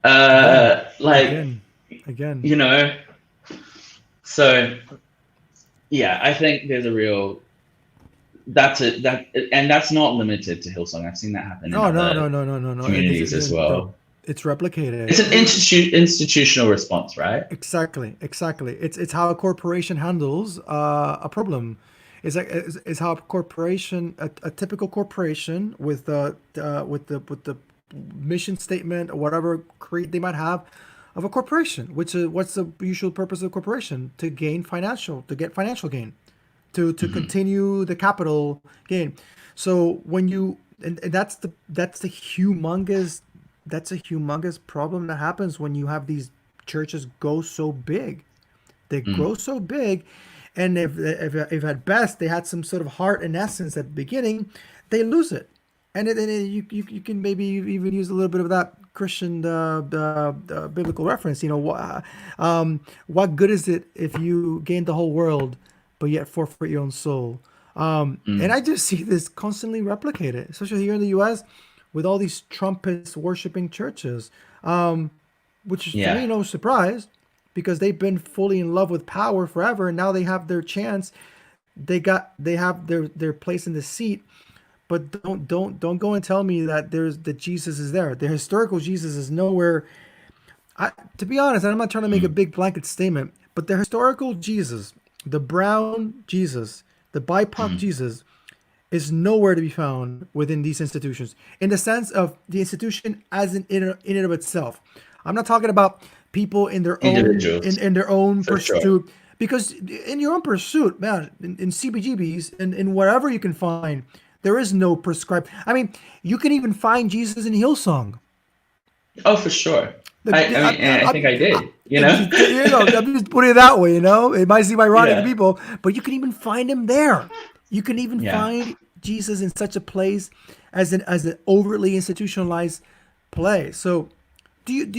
Speaker 1: Again,
Speaker 2: like,
Speaker 1: again, again.
Speaker 2: you know, so yeah, I think there's a real and that's not limited to Hillsong. I've seen that happen in
Speaker 1: No, no,
Speaker 2: other
Speaker 1: no, no, no, no, no.
Speaker 2: communities as well.
Speaker 1: It's replicated.
Speaker 2: It's an institutional response, right?
Speaker 1: Exactly, exactly. It's how a corporation handles a problem. It's how a corporation, a typical corporation with the mission statement or whatever creed they might have of a corporation. Which is what's the usual purpose of a corporation? To get financial gain, to
Speaker 2: Mm-hmm.
Speaker 1: continue the capital gain. So when you and that's the humongous that's a humongous problem that happens when you have these churches go so big. They
Speaker 2: Mm.
Speaker 1: grow so big, and if at best they had some sort of heart and essence at the beginning, they lose it. You can maybe even use a little bit of that Christian biblical reference. What good is it if you gain the whole world but yet forfeit your own soul? And
Speaker 2: Mm.
Speaker 1: I just see this constantly replicated, especially here in the U.S. with all these trumpets worshiping churches, which is to me
Speaker 2: Yeah.
Speaker 1: no surprise because they've been fully in love with power forever, and now they have their chance. They have their place in the seat, but don't go and tell me that Jesus is there. The historical Jesus is nowhere. To be honest, and I'm not trying to make a
Speaker 2: Mm.
Speaker 1: big blanket statement, but the historical Jesus, the brown Jesus, the BIPOC
Speaker 2: Mm.
Speaker 1: Jesus, is nowhere to be found within these institutions in the sense of the institution as in and of itself. I'm not talking about people in their own
Speaker 2: Individuals,
Speaker 1: in their own
Speaker 2: for sure.
Speaker 1: pursuit, because in your own pursuit, man, in CBGBs and in wherever you can find, there is no prescribed. I mean, you can even find Jesus in Hillsong.
Speaker 2: Oh, for sure.
Speaker 1: The,
Speaker 2: I mean, and I think I did, you know?
Speaker 1: I'm just putting it that way. It might seem ironic to
Speaker 2: Yeah.
Speaker 1: people, but you can even find him there. You can even
Speaker 2: Yeah.
Speaker 1: find Jesus in such a place as an overly institutionalized place. So, did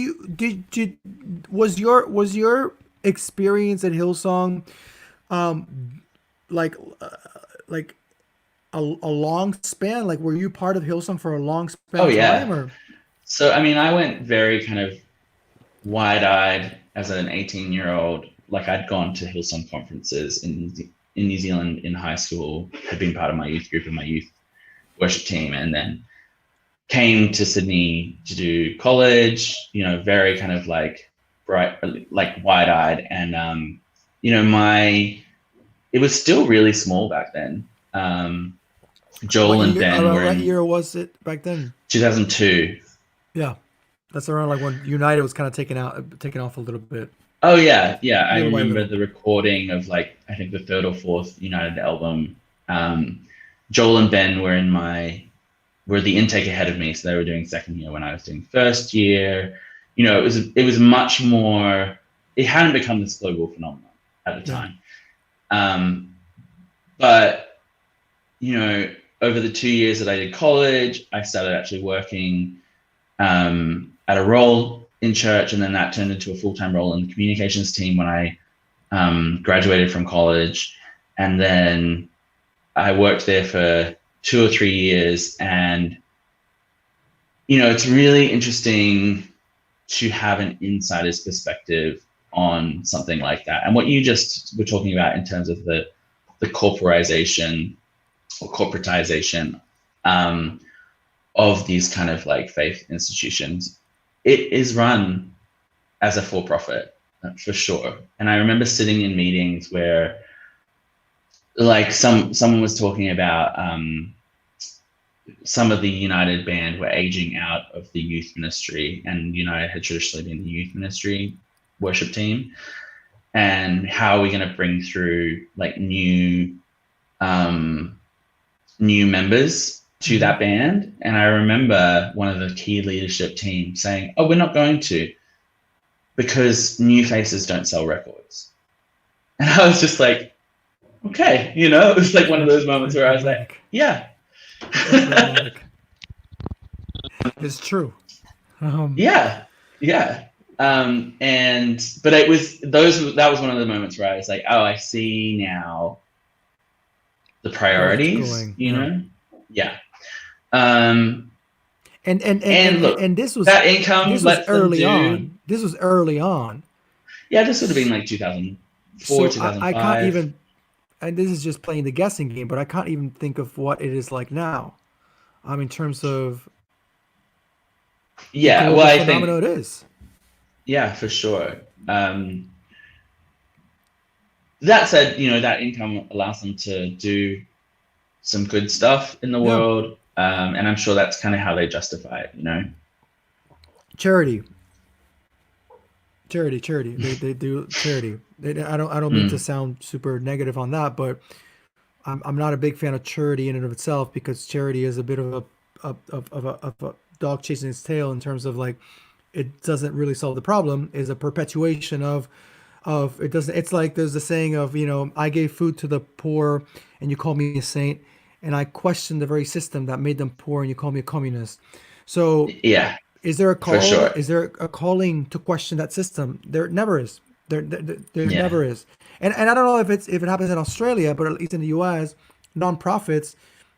Speaker 1: was your experience at Hillsong like like a long span? Like, were you part of Hillsong for a long span
Speaker 2: Oh,
Speaker 1: of time,
Speaker 2: yeah.
Speaker 1: or?
Speaker 2: So, I mean, I went very kind of wide-eyed as an 18-year-old. Like, I'd gone to Hillsong conferences in New Zealand in high school, had been part of my youth group and my youth worship team, and then came to Sydney to do college, very kind of like bright, like wide-eyed. And, it was still really small back then. Joel and Ben
Speaker 1: Around
Speaker 2: were
Speaker 1: what
Speaker 2: in
Speaker 1: year was it back then?
Speaker 2: 2002.
Speaker 1: Yeah, that's around like when United was kind of taken off a little bit,
Speaker 2: Oh yeah, yeah. I
Speaker 1: little by
Speaker 2: remember
Speaker 1: little.
Speaker 2: the recording of like I think the third or fourth United album. Um, Joel and Ben were the intake ahead of me, so they were doing second year when I was doing first year. It was much more. It hadn't become this global phenomenon at the
Speaker 1: Yeah,
Speaker 2: time. But over the 2 years that I did college, I started actually working at a role in church, and then that turned into a full-time role in the communications team when I graduated from college. And then I worked there for 2 or 3 years, and it's really interesting to have an insider's perspective on something like that. And what you just were talking about in terms of the corporization or corporatization of these kind of like faith institutions, it is run as a for-profit for sure. And I remember sitting in meetings where like someone was talking about some of the United band were aging out of the youth ministry, and United had traditionally been the youth ministry worship team. And how are we going to bring through like new new members to that band. And I remember one of the key leadership team saying, "Oh, we're not going to, because new faces don't sell records." And I was just like, okay, it was like one of those moments where I was like, yeah.
Speaker 1: It's true.
Speaker 2: Yeah. But that was one of the moments where I was like, oh, I see now the priorities, Yeah.
Speaker 1: And
Speaker 2: look,
Speaker 1: this was
Speaker 2: that income
Speaker 1: early on. This was early on.
Speaker 2: Yeah, this would have been like 2004, 2005.
Speaker 1: I can't even, and this is just playing the guessing game, but I can't even think of what it is like now. In terms of
Speaker 2: yeah,
Speaker 1: well, I think it is.
Speaker 2: Yeah, for sure. That said, that income allows them to do some good stuff in the world, and I'm sure that's kind of how they justify it.
Speaker 1: Charity. They do charity. I don't mean to sound super negative on that, but I'm not a big fan of charity in and of itself, because charity is a bit of a dog chasing its tail, in terms of like, it doesn't really solve the problem. Is a perpetuation of it doesn't. It's like there's a saying of, I gave food to the poor and you call me a saint, and I question the very system that made them poor and you call me a communist. So
Speaker 2: yeah,
Speaker 1: is there a call?
Speaker 2: For sure.
Speaker 1: Is there a calling to question that system? There never is. There never is. And I don't know if it happens in Australia, but at least in the U.S., nonprofits,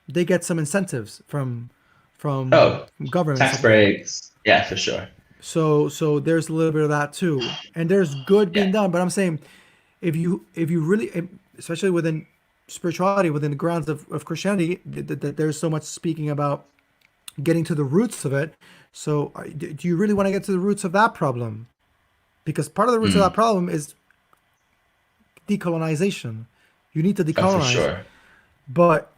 Speaker 1: they get some incentives from government,
Speaker 2: tax breaks. Yeah, for sure.
Speaker 1: So there's a little bit of that too, and there's good being done. But I'm saying, if you really, especially within spirituality, within the grounds of Christianity, that there's so much speaking about getting to the roots of it. So do you really want to get to the roots of that problem? Because part of the roots of that problem is decolonization. You need to decolonize.
Speaker 2: For sure.
Speaker 1: But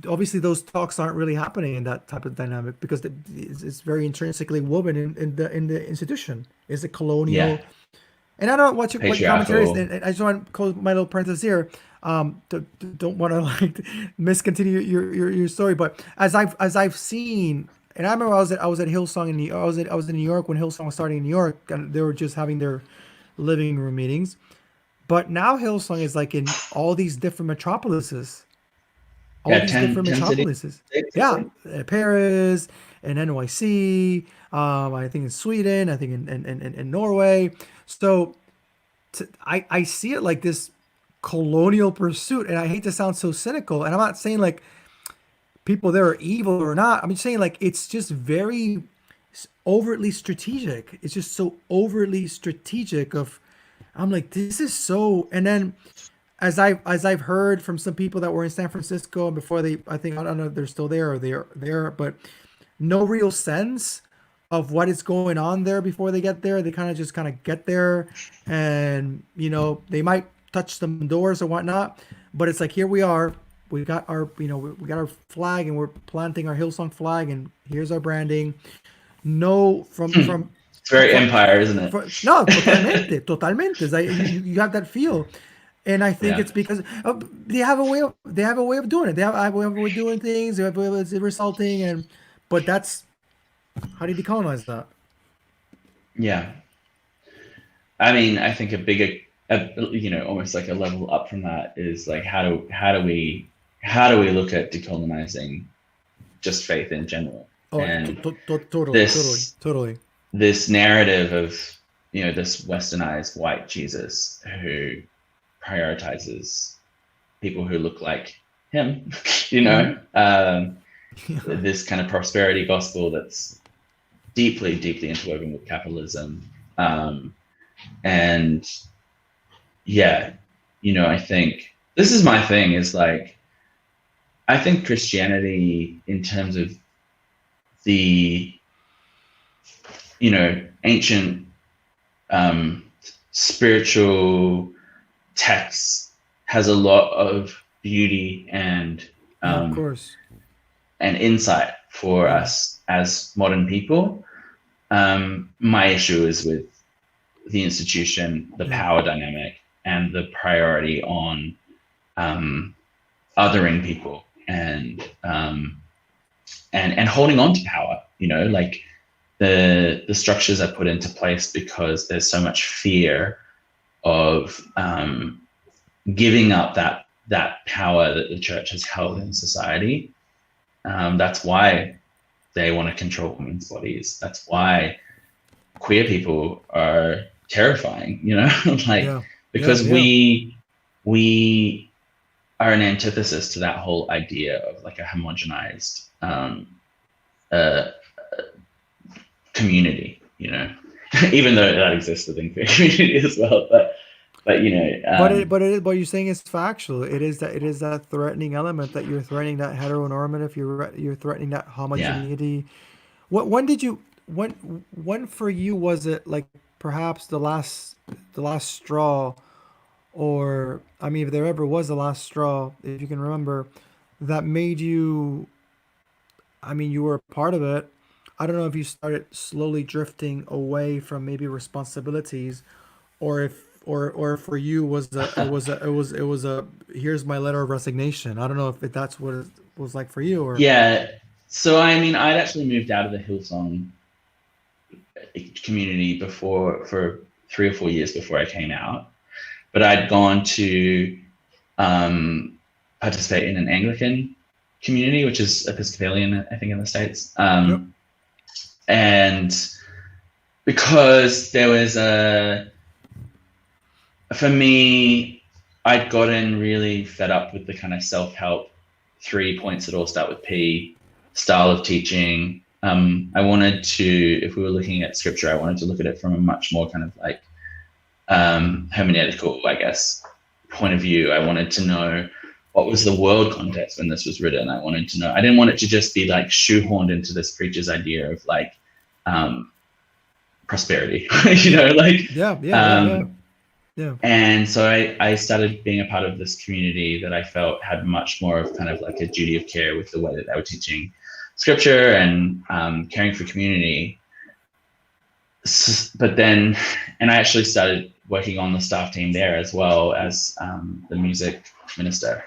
Speaker 1: obviously those talks aren't really happening in that type of dynamic, because it's very intrinsically woven in the institution. It's a colonial. And I don't know what your commentary is. And I just want to close my little parenthesis here. Don't want to like miscontinue your story, but as I've seen, and I remember I was at Hillsong in I was in New York when Hillsong was starting in New York, and they were just having their living room meetings. But now Hillsong is like in all these different metropolises. Yeah, Paris and NYC. I think in Sweden. I think in Norway. So I see it like this colonial pursuit, and I hate to sound so cynical. And I'm not saying like people there are evil or not. I'm just saying like it's just very overtly strategic. It's just so overtly strategic. I'm like, this is so. And then as I've heard from some people that were in San Francisco, and before I don't know if they're still there or they're there, but no real sense of what is going on there before they get there. They kind of get there, and they might touch some doors or whatnot, but it's like, here we are. We got our we got our flag, and we're planting our Hillsong flag, and here's our branding. No, from
Speaker 2: it's very empire, isn't it?
Speaker 1: No, totalmente. It's like you have that feel, and I think it's because they have a way of doing it. They have a way of doing things. They have a way of resulting, but that's how do you decolonize that?
Speaker 2: Yeah, I mean, I think a bigger, almost like a level up from that is like how do we look at decolonizing just faith in general?
Speaker 1: Totally.
Speaker 2: This narrative of this westernized white Jesus who prioritizes people who look like him, this kind of prosperity gospel that's deeply interwoven with capitalism, and I think this is my thing, is like, I think Christianity, in terms of the ancient spiritual texts, has a lot of beauty and
Speaker 1: of course,
Speaker 2: and insight for us as modern people. My issue is with the institution, the power dynamic, and the priority on othering people and holding on to power, like the structures are put into place because there's so much fear of giving up that power that the church has held in society. That's why they want to control women's bodies. That's why queer people are terrifying,
Speaker 1: Yeah. Yeah.
Speaker 2: because
Speaker 1: Yeah.
Speaker 2: we are an antithesis to that whole idea of like a homogenized uh, community, even though that exists within queer community as well. But
Speaker 1: But but you're saying it's factual. It is that threatening element that you're threatening that heteronormative. You're threatening that
Speaker 2: yeah,
Speaker 1: homogeneity. When did you when for you was it like perhaps the last straw, or I mean if there ever was a last straw, if you can remember, that made you, I mean you were a part of it. I don't know if you started slowly drifting away from maybe responsibilities, or if or for you was a here's my letter of resignation. I don't know if that's what it was like for you, or
Speaker 2: yeah. So I mean, I'd actually moved out of the Hillsong community before for 3 or 4 years before I came out, but I'd gone to participate in an Anglican community, which is Episcopalian, I think, in the States.
Speaker 1: yep.
Speaker 2: And because there was for me, I'd gotten really fed up with the kind of self-help 3 points that all start with P style of teaching. I wanted to, if we were looking at scripture, I wanted to look at it from a much more kind of like hermeneutical, I guess, point of view. I wanted to know what was the world context when this was written. I wanted to know, I didn't want it to just be like shoehorned into this preacher's idea of like prosperity, like,
Speaker 1: Yeah, yeah, yeah, yeah, yeah.
Speaker 2: and so I started being a part of this community that I felt had much more of kind of like a duty of care with the way that they were teaching scripture and caring for community. But then, and I actually started working on the staff team there as well as the music minister.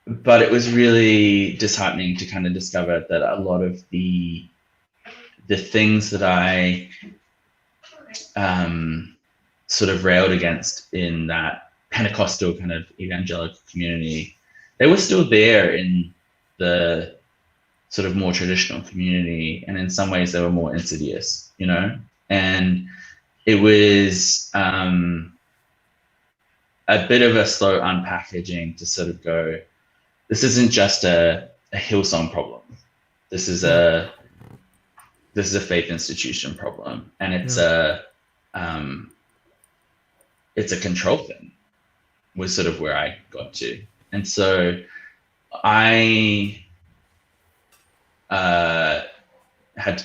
Speaker 2: But it was really disheartening to kind of discover that a lot of the things that I sort of railed against in that Pentecostal kind of evangelical community, they were still there in the sort of more traditional community, and in some ways they were more insidious, and it was a bit of a slow unpackaging to sort of go, this isn't just a Hillsong problem. This is
Speaker 1: Yeah.
Speaker 2: a faith institution problem, and it's
Speaker 1: Yeah.
Speaker 2: a control thing. Was sort of where I got to, and so I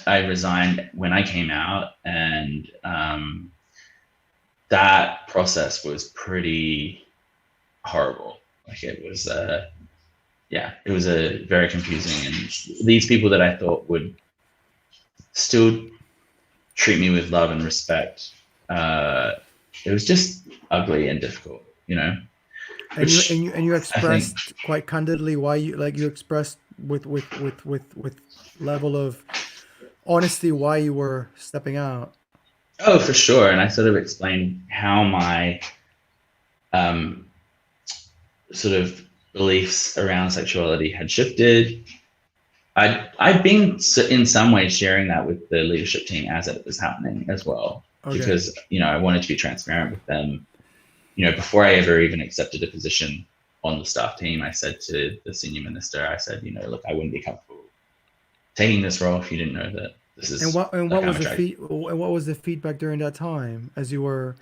Speaker 2: I resigned when I came out, and that process was pretty horrible. Like it was it was a very confusing, and these people that I thought would still treat me with love and respect, it was just ugly and difficult,
Speaker 1: And you
Speaker 2: which
Speaker 1: and you
Speaker 2: I think,
Speaker 1: expressed quite candidly why you expressed with level of honesty why you were stepping out.
Speaker 2: oh, for sure. And I sort of explained how my sort of beliefs around sexuality had shifted. I'd been in some ways sharing that with the leadership team as it was happening as well,
Speaker 1: Okay.
Speaker 2: because, I wanted to be transparent with them. Before I ever even accepted a position on the staff team, I said to the senior minister, I said, look, I wouldn't be comfortable taking this role if you didn't know that this
Speaker 1: And
Speaker 2: is
Speaker 1: what and
Speaker 2: like
Speaker 1: what
Speaker 2: I'm
Speaker 1: was
Speaker 2: attracted.
Speaker 1: what was the feedback during that time as you were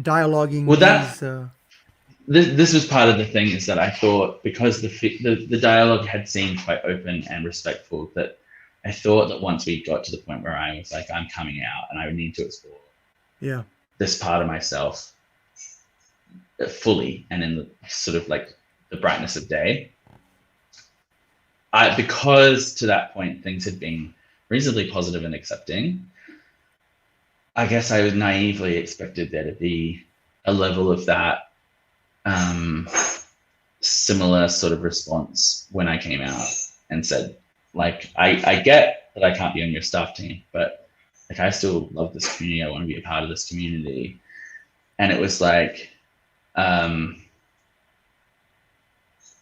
Speaker 1: dialoguing
Speaker 2: Well,
Speaker 1: these?
Speaker 2: this was part of the thing, is that I thought, because the dialogue had seemed quite open and respectful, that I thought that once we got to the point where I was like, I'm coming out and I would need to explore
Speaker 1: Yeah.
Speaker 2: this part of myself fully and in the sort of like the brightness of day. Because to that point things had been reasonably positive and accepting, I guess I was naively expected there to be a level of that um, similar sort of response when I came out and said, like, I get that I can't be on your staff team, but like I still love this community. I want to be a part of this community. And it was like,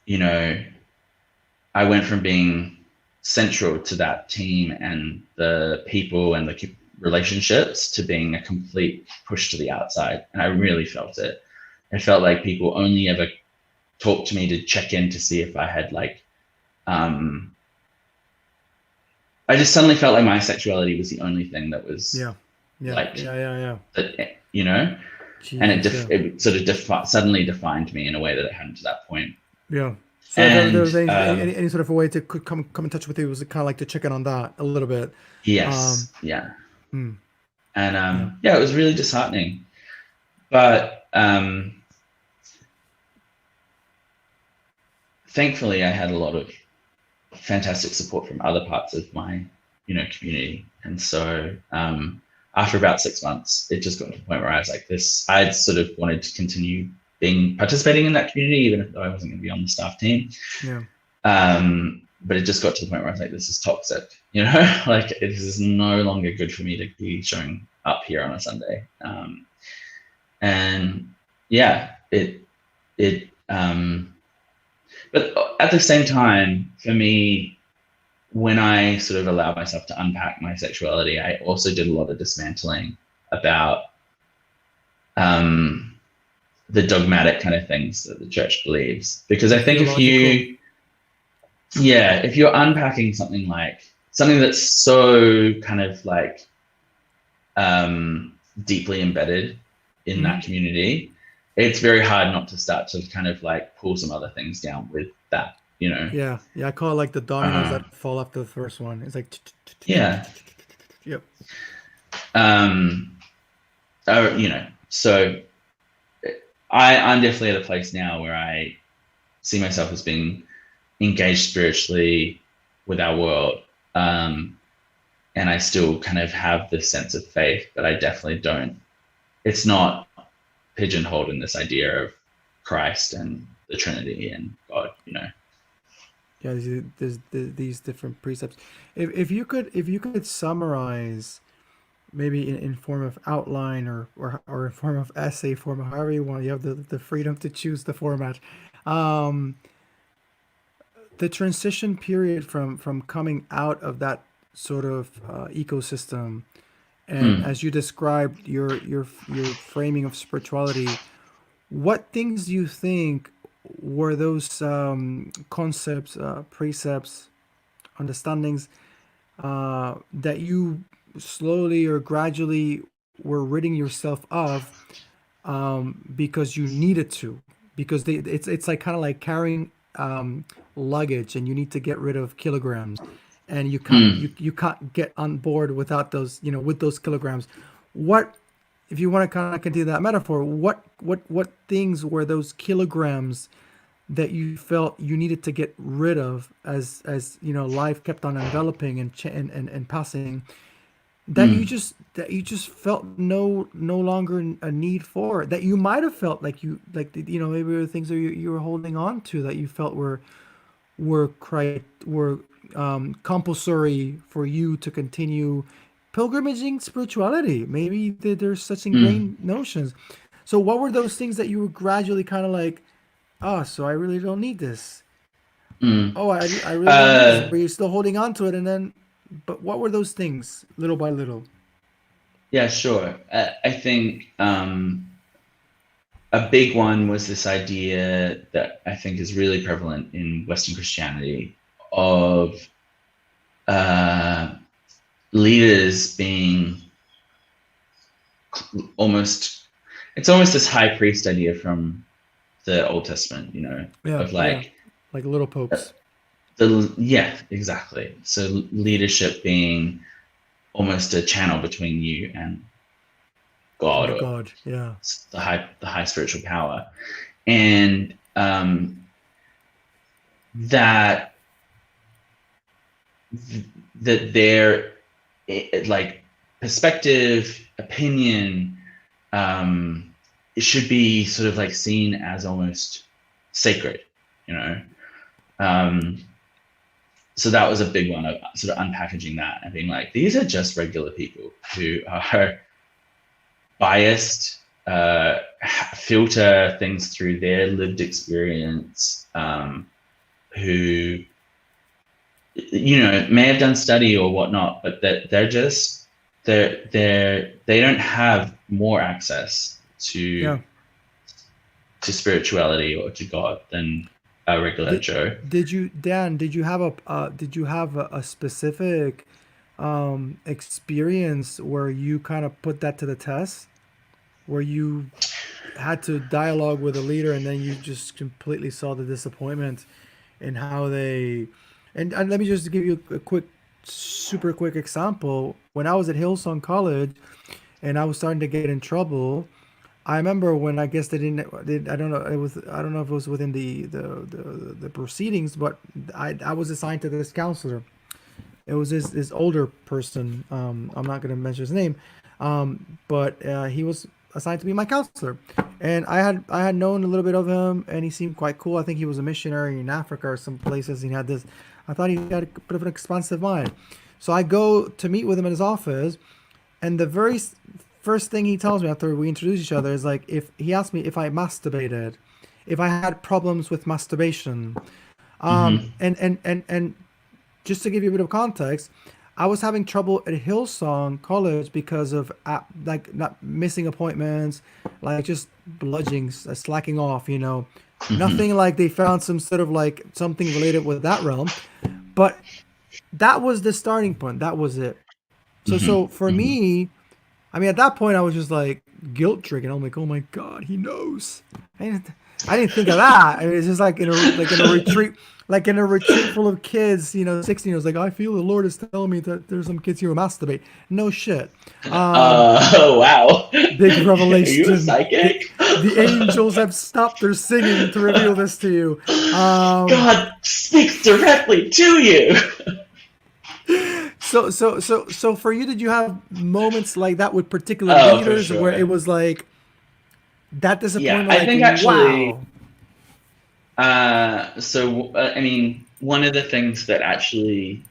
Speaker 2: you know, I went from being central to that team and the people and the relationships to being a complete push to the outside. And I really felt it. I felt like people only ever talked to me to check in to see if I had like, I just suddenly felt like my sexuality was the only thing that was
Speaker 1: yeah.
Speaker 2: that, you know,
Speaker 1: Jesus,
Speaker 2: and it sort of suddenly defined me in a way that it hadn't to that point.
Speaker 1: Yeah. So if there was any sort of a way to come in touch with you, was it kind of like to check in on that a little bit?
Speaker 2: Yes. Yeah.
Speaker 1: Mm,
Speaker 2: And yeah, it was really disheartening. But thankfully, I had a lot of fantastic support from other parts of my, community. And so after about 6 months, it just got to the point where I was like, I'd sort of wanted to continue participating in that community, even if I wasn't going to be on the staff team.
Speaker 1: Yeah.
Speaker 2: But it just got to the point where I was like, this is toxic, like this is no longer good for me to be showing up here on a Sunday. And yeah, but at the same time, for me, when I sort of allowed myself to unpack my sexuality, I also did a lot of dismantling about the dogmatic kind of things that the church believes. Because I think if you're unpacking something that's so kind of like deeply embedded in that community, it's very hard not to start to kind of like pull some other things down with that,
Speaker 1: Yeah. I call it like the dominoes that fall after the first one. It's like
Speaker 2: yeah.
Speaker 1: Yep.
Speaker 2: So I'm definitely at a place now where I see myself as being engaged spiritually with our world. And I still kind of have this sense of faith, but I definitely don't. It's not pigeonholed in this idea of Christ and the Trinity and God,
Speaker 1: Yeah, there's these different precepts. If you could summarize, maybe in form of outline or in form of essay form, however you want, you have the freedom to choose the format. Um, the transition period from coming out of that sort of ecosystem, and as you described your framing of spirituality, what things do you think were those concepts, precepts, understandings that you slowly or gradually were ridding yourself of because you needed to, because it's like kind of like carrying luggage, and you need to get rid of kilograms, and you can't get on board without those, with those kilograms. What, if you want to kind of continue that metaphor, what things were those kilograms that you felt you needed to get rid of as life kept on enveloping and passing, that you just felt no longer a need for, that you might have felt like maybe there were things that you were holding on to that you felt were compulsory for you to continue pilgrimaging spirituality. Maybe there's such ingrained notions. So what were those things that you were gradually kind of like, oh, so I really don't need this. Oh, I really don't need this, but you're still holding on to it. But what were those things, little by little?
Speaker 2: Yeah, sure. I think a big one was this idea that I think is really prevalent in Western Christianity of leaders being almost this high priest idea from the Old Testament, of like
Speaker 1: little popes.
Speaker 2: Exactly. So leadership being almost a channel between you and God,
Speaker 1: yeah,
Speaker 2: the high spiritual power, and that their like perspective, opinion, it should be sort of like seen as almost sacred, you know. So that was a big one of sort of unpackaging that and being like, these are just regular people who are biased, filter things through their lived experience, who, you know, may have done study or whatnot, but that they don't have more access to spirituality or to God than a regular Joe.
Speaker 1: Did you, Dan? Did you have a specific experience where you kind of put that to the test, where you had to dialogue with a leader, and then you just completely saw the disappointment in how they? And let me just give you a super quick example. When I was at Hillsong College, and I was starting to get in trouble. I remember when I guess they didn't. I don't know. I don't know if it was within the proceedings, but I was assigned to this counselor. It was this older person. I'm not going to mention his name, but he was assigned to be my counselor, and I had known a little bit of him, and he seemed quite cool. I think he was a missionary in Africa or some places. He had this. I thought he had a bit of an expansive mind. So I go to meet with him in his office, and the very first thing he tells me after we introduce each other is like, if he asked me if I masturbated, if I had problems with masturbation, and just to give you a bit of context, I was having trouble at Hillsong College because of like not missing appointments, like just bludging, slacking off, you know, nothing like they found some sort of like something related with that realm, but that was the starting point. That was it. So for me, I mean, at that point, I was just like guilt tripping. I'm like, oh my God, he knows. I didn't think of that. I mean, it's just like in a retreat full of kids, you know, 16 years. Like, I feel the Lord is telling me that there's some kids here who masturbate. No shit.
Speaker 2: Oh wow!
Speaker 1: Big revelation.
Speaker 2: Are you a psychic?
Speaker 1: The angels have stopped their singing to reveal this to you.
Speaker 2: God speaks directly to you.
Speaker 1: So for you, did you have moments like that with particular leaders where it was like that disappointment?
Speaker 2: Yeah, I think actually.
Speaker 1: Wow.
Speaker 2: I mean, one of the things that actually,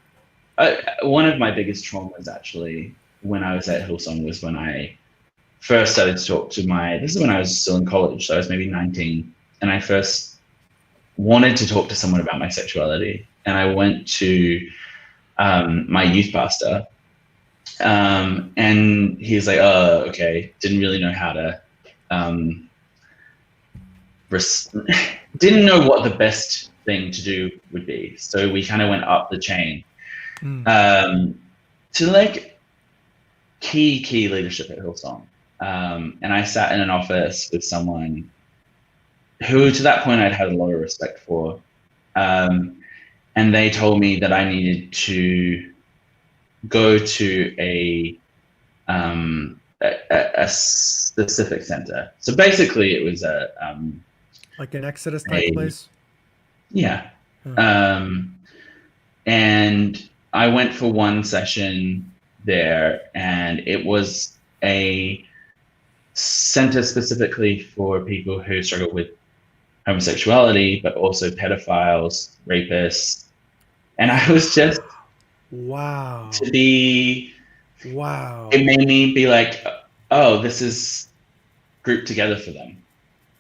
Speaker 2: one of my biggest traumas actually when I was at Hillsong was when I first started to talk to this is when I was still in college, so I was maybe 19, and I first wanted to talk to someone about my sexuality, and I went to my youth pastor, and he's like, oh, okay, didn't really know how to, didn't know what the best thing to do would be. So we kind of went up the chain to like key leadership at Hillsong. And I sat in an office with someone who to that point I'd had a lot of respect for. And they told me that I needed to go to a specific center. So basically it was
Speaker 1: like an Exodus type place?
Speaker 2: Yeah. And I went for one session there, and it was a center specifically for people who struggle with homosexuality, but also pedophiles, rapists. And I was just,
Speaker 1: wow.
Speaker 2: It made me be like, oh, this is grouped together for them.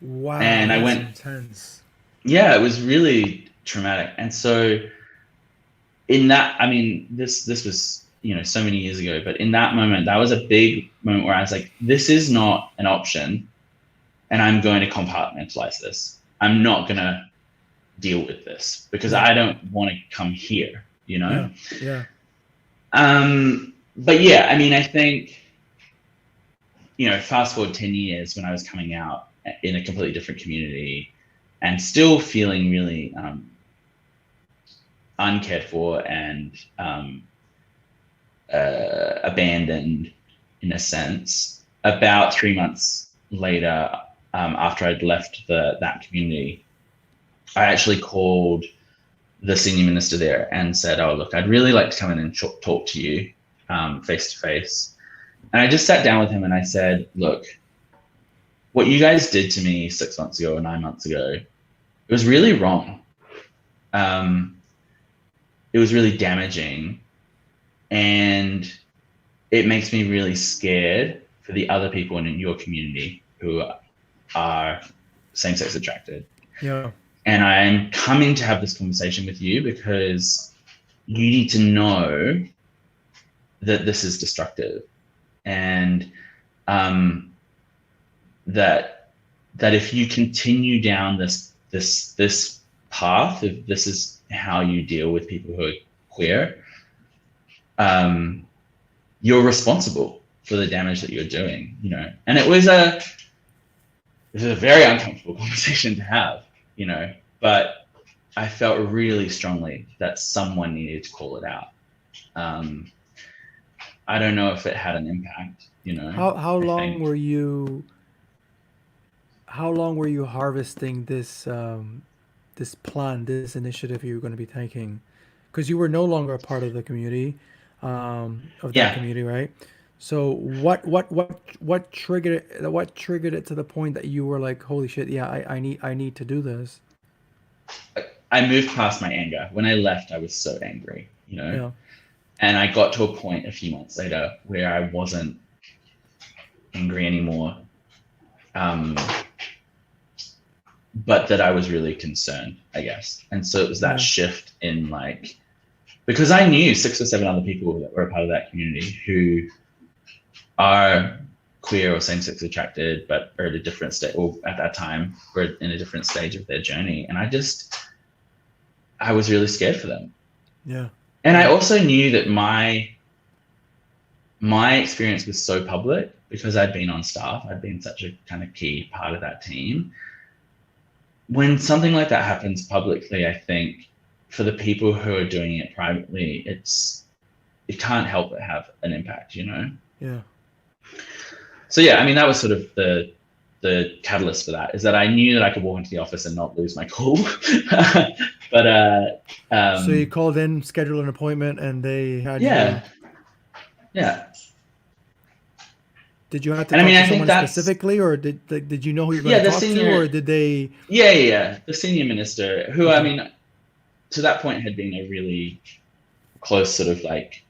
Speaker 1: Wow.
Speaker 2: And I went,
Speaker 1: intense.
Speaker 2: Yeah, it was really traumatic. And so in that, I mean, this was, you know, so many years ago, but in that moment, that was a big moment where I was like, this is not an option, and I'm going to compartmentalize this. I'm not going to deal with this because I don't want to come here, you know?
Speaker 1: Yeah.
Speaker 2: But yeah, I mean, I think, you know, fast forward 10 years when I was coming out in a completely different community and still feeling really uncared for and abandoned in a sense. About 3 months later, after I'd left that community, I actually called the senior minister there and said, oh, look, I'd really like to come in and talk to you face to face. And I just sat down with him and I said, look, what you guys did to me 6 months ago or 9 months ago, it was really wrong. It was really damaging, and it makes me really scared for the other people in your community who are same-sex attracted.
Speaker 1: Yeah.
Speaker 2: And I'm coming to have this conversation with you because you need to know that this is destructive, and that if you continue down this path of this is how you deal with people who are queer, you're responsible for the damage that you're doing, you know. And it was a very uncomfortable conversation to have, you know, but I felt really strongly that someone needed to call it out. I don't know if it had an impact, you know.
Speaker 1: How long were you harvesting this this initiative you were going to be taking? Because you were no longer a part of the community, of that community, right? So what triggered it to the point that you were like, holy shit, yeah, I need to do this?
Speaker 2: I moved past my anger. When I left, I was so angry, you know.
Speaker 1: Yeah.
Speaker 2: And I got to a point a few months later where I wasn't angry anymore, but that I was really concerned, I guess. And so it was that shift in, like, because I knew 6 or 7 other people that were a part of that community who are queer or same-sex attracted, but are at a different stage, or at that time were in a different stage of their journey. And I was really scared for them.
Speaker 1: Yeah.
Speaker 2: And I also knew that my experience was so public because I'd been on staff. I'd been such a kind of key part of that team. When something like that happens publicly, I think for the people who are doing it privately, it can't help but have an impact, you know?
Speaker 1: Yeah.
Speaker 2: So yeah, I mean, that was sort of the catalyst for that, is that I knew that I could walk into the office and not lose my cool. But
Speaker 1: so you called in, scheduled an appointment, and they had
Speaker 2: yeah.
Speaker 1: Did you have to talk to someone specifically, or did you know who you're going to talk to, or did they?
Speaker 2: Yeah. The senior minister, who I mean, to that point had been a really close sort of like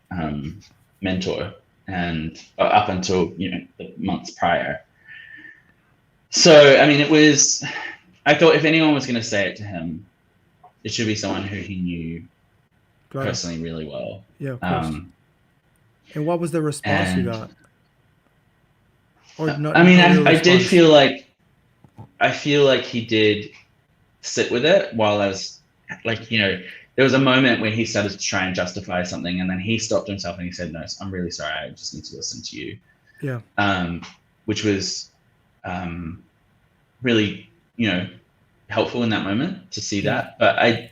Speaker 2: mentor, and up until, you know, the months prior. So, I mean, I thought if anyone was going to say it to him, it should be someone who he knew personally really well.
Speaker 1: Yeah, of course. And what was the response you got? Or not?
Speaker 2: I mean, I did feel like he did sit with it while I was like, you know, there was a moment where he started to try and justify something, and then he stopped himself and he said, "No, I'm really sorry. I just need to listen to you."
Speaker 1: Yeah.
Speaker 2: Which was really, you know, helpful in that moment to see that. But I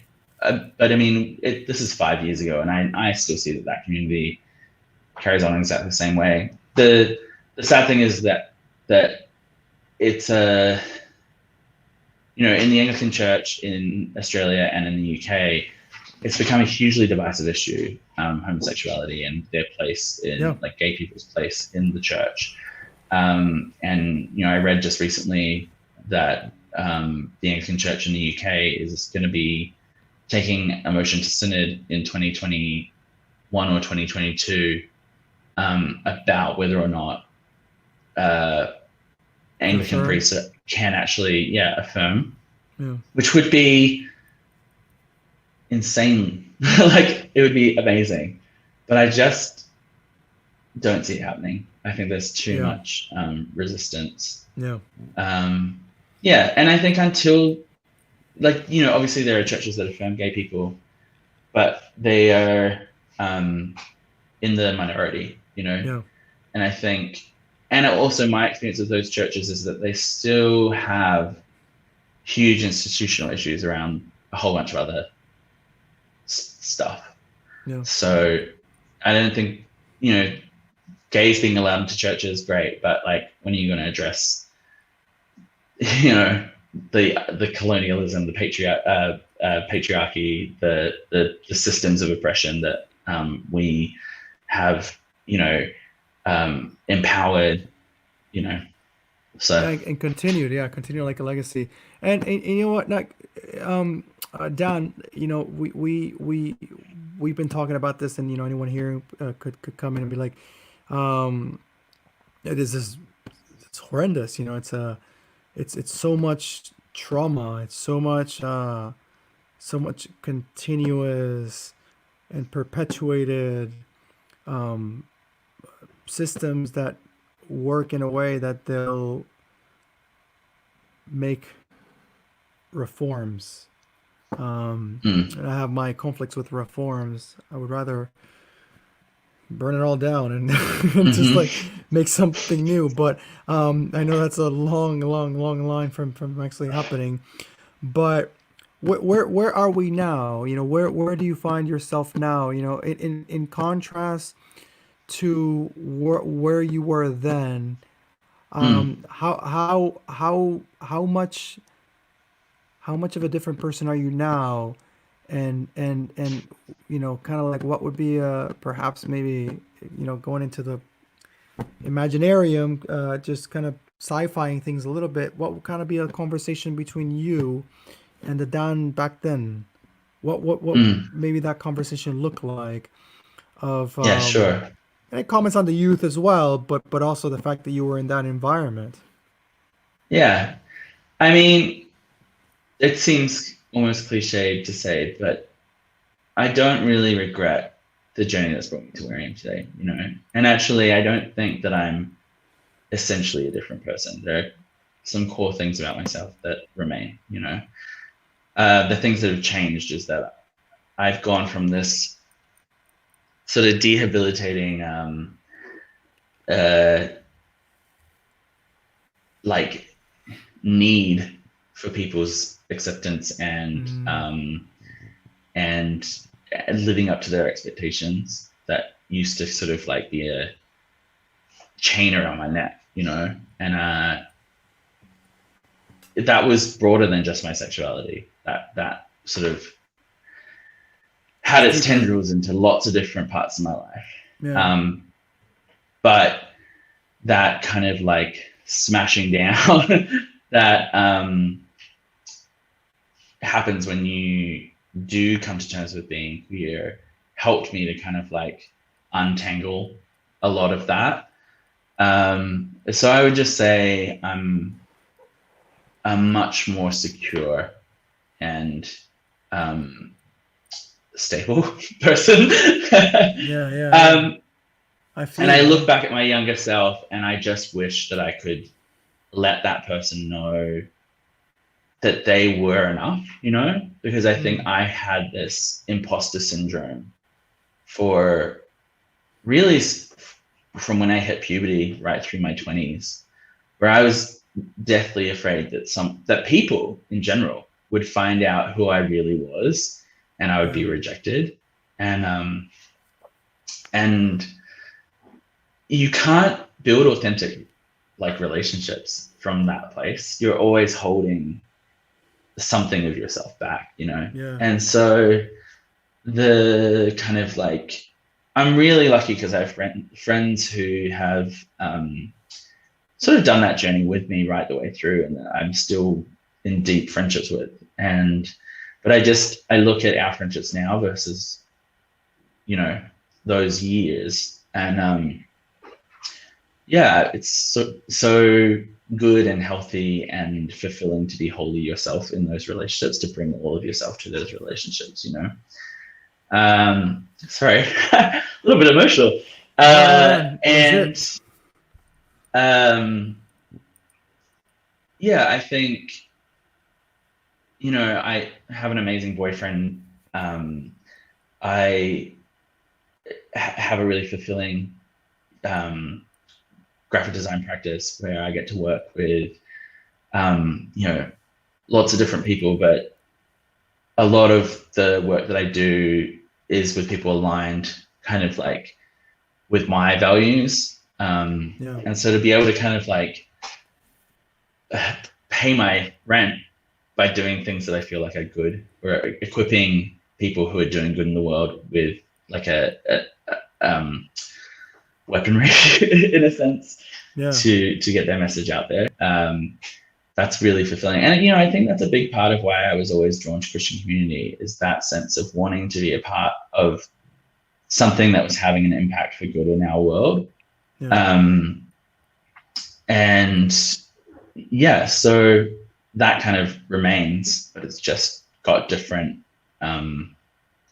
Speaker 2: mean, this is 5 years ago, and I still see that community carries on exactly the same way. The sad thing is that it's you know, in the Anglican Church in Australia and in the UK, it's become a hugely divisive issue, homosexuality and their place in like gay people's place in the church. And, you know, I read just recently that the Anglican Church in the UK is going to be taking a motion to synod in 2021 or 2022 about whether or not Anglican priests can actually affirm, which would be insane. Like, it would be amazing, but I just don't see it happening. I think there's too much resistance. And I think until, like, you know, obviously there are churches that affirm gay people, but they are in the minority, you know. And I think, and also my experience of those churches is that they still have huge institutional issues around a whole bunch of other stuff. So I don't think, you know, gays being allowed into churches, great, but like, when are you going to address, you know, the colonialism, the patriarchy, the systems of oppression that we have, you know, empowered, you know, So,
Speaker 1: And continued, yeah, continue like a legacy. And you know what, like, Dan, we've been talking about this, and anyone here could come in and be like, um, this is it's horrendous. It's so much trauma. It's so much continuous and perpetuated systems that work in a way that they'll make reforms.
Speaker 2: mm,
Speaker 1: And I have my conflicts with reforms. I would rather burn it all down and just like
Speaker 2: hmm
Speaker 1: make something new. But I know that's a long, long, long line from actually happening. But where are we now? Where do you find yourself now? In contrast to where you were then.
Speaker 2: mm,
Speaker 1: How much of a different person are you now? And kind of like what would be perhaps maybe going into the Imaginarium, just kind of sci-fiing things a little bit. What would kind of be a conversation between you and the Dan back then? What
Speaker 2: mm.
Speaker 1: maybe that conversation look like? Of
Speaker 2: Yeah, sure.
Speaker 1: and it comments on the youth as well, but also the fact that you were in that environment.
Speaker 2: Yeah. I mean, it seems almost cliched to say, but I don't really regret the journey that's brought me to where I am today, you know. And actually, I don't think that I'm essentially a different person. There are some core things about myself that remain, you know. The things that have changed is that I've gone from this sort of debilitating, uh, like need for people's acceptance
Speaker 1: Mm,
Speaker 2: and living up to their expectations that used to sort of like be a chain around my neck, you know, and that was broader than just my sexuality. That sort of had
Speaker 1: it's
Speaker 2: its
Speaker 1: deeper.
Speaker 2: tendrils into lots of different parts of my life.
Speaker 1: Yeah.
Speaker 2: Um, but that kind of like smashing down that happens when you do come to terms with being queer helped me to kind of like untangle a lot of that. So I would just say I'm a much more secure and um, stable person.
Speaker 1: Yeah, yeah, yeah.
Speaker 2: um,
Speaker 1: I
Speaker 2: and
Speaker 1: feel
Speaker 2: I
Speaker 1: you,
Speaker 2: look
Speaker 1: man.
Speaker 2: back at my younger self and I just wish that I could let that person know that they were enough, you know, because I think
Speaker 1: Mm,
Speaker 2: I had this imposter syndrome for really from when I hit puberty right through my 20s, where I was deathly afraid that that people in general would find out who I really was and I would
Speaker 1: yeah.
Speaker 2: be rejected. And and you can't build authentic like relationships from that place. You're always holding something of yourself back, you know?
Speaker 1: Yeah.
Speaker 2: And so the kind of like, I'm really lucky because I have friends who have sort of done that journey with me right the way through and I'm still in deep friendships with. But I look at our friendships now versus, you know, those years and yeah, it's so good and healthy and fulfilling to be wholly yourself in those relationships, to bring all of yourself to those relationships, you know. Sorry, a little bit emotional.
Speaker 1: No, no, man.
Speaker 2: And
Speaker 1: Legit.
Speaker 2: um, yeah, I think, you know, I have an amazing boyfriend. I have a really fulfilling um, graphic design practice where I get to work with, you know, lots of different people, but a lot of the work that I do is with people aligned kind of like with my values.
Speaker 1: Yeah.
Speaker 2: And so to be able to kind of like pay my rent by doing things that I feel like are good or equipping people who are doing good in the world with like a weaponry in a sense.
Speaker 1: Yeah.
Speaker 2: to get their message out there. That's really fulfilling. And I think that's a big part of why I was always drawn to Christian community, is that sense of wanting to be a part of something that was having an impact for good in our world.
Speaker 1: Yeah.
Speaker 2: Um, and yeah, so that kind of remains, but it's just got different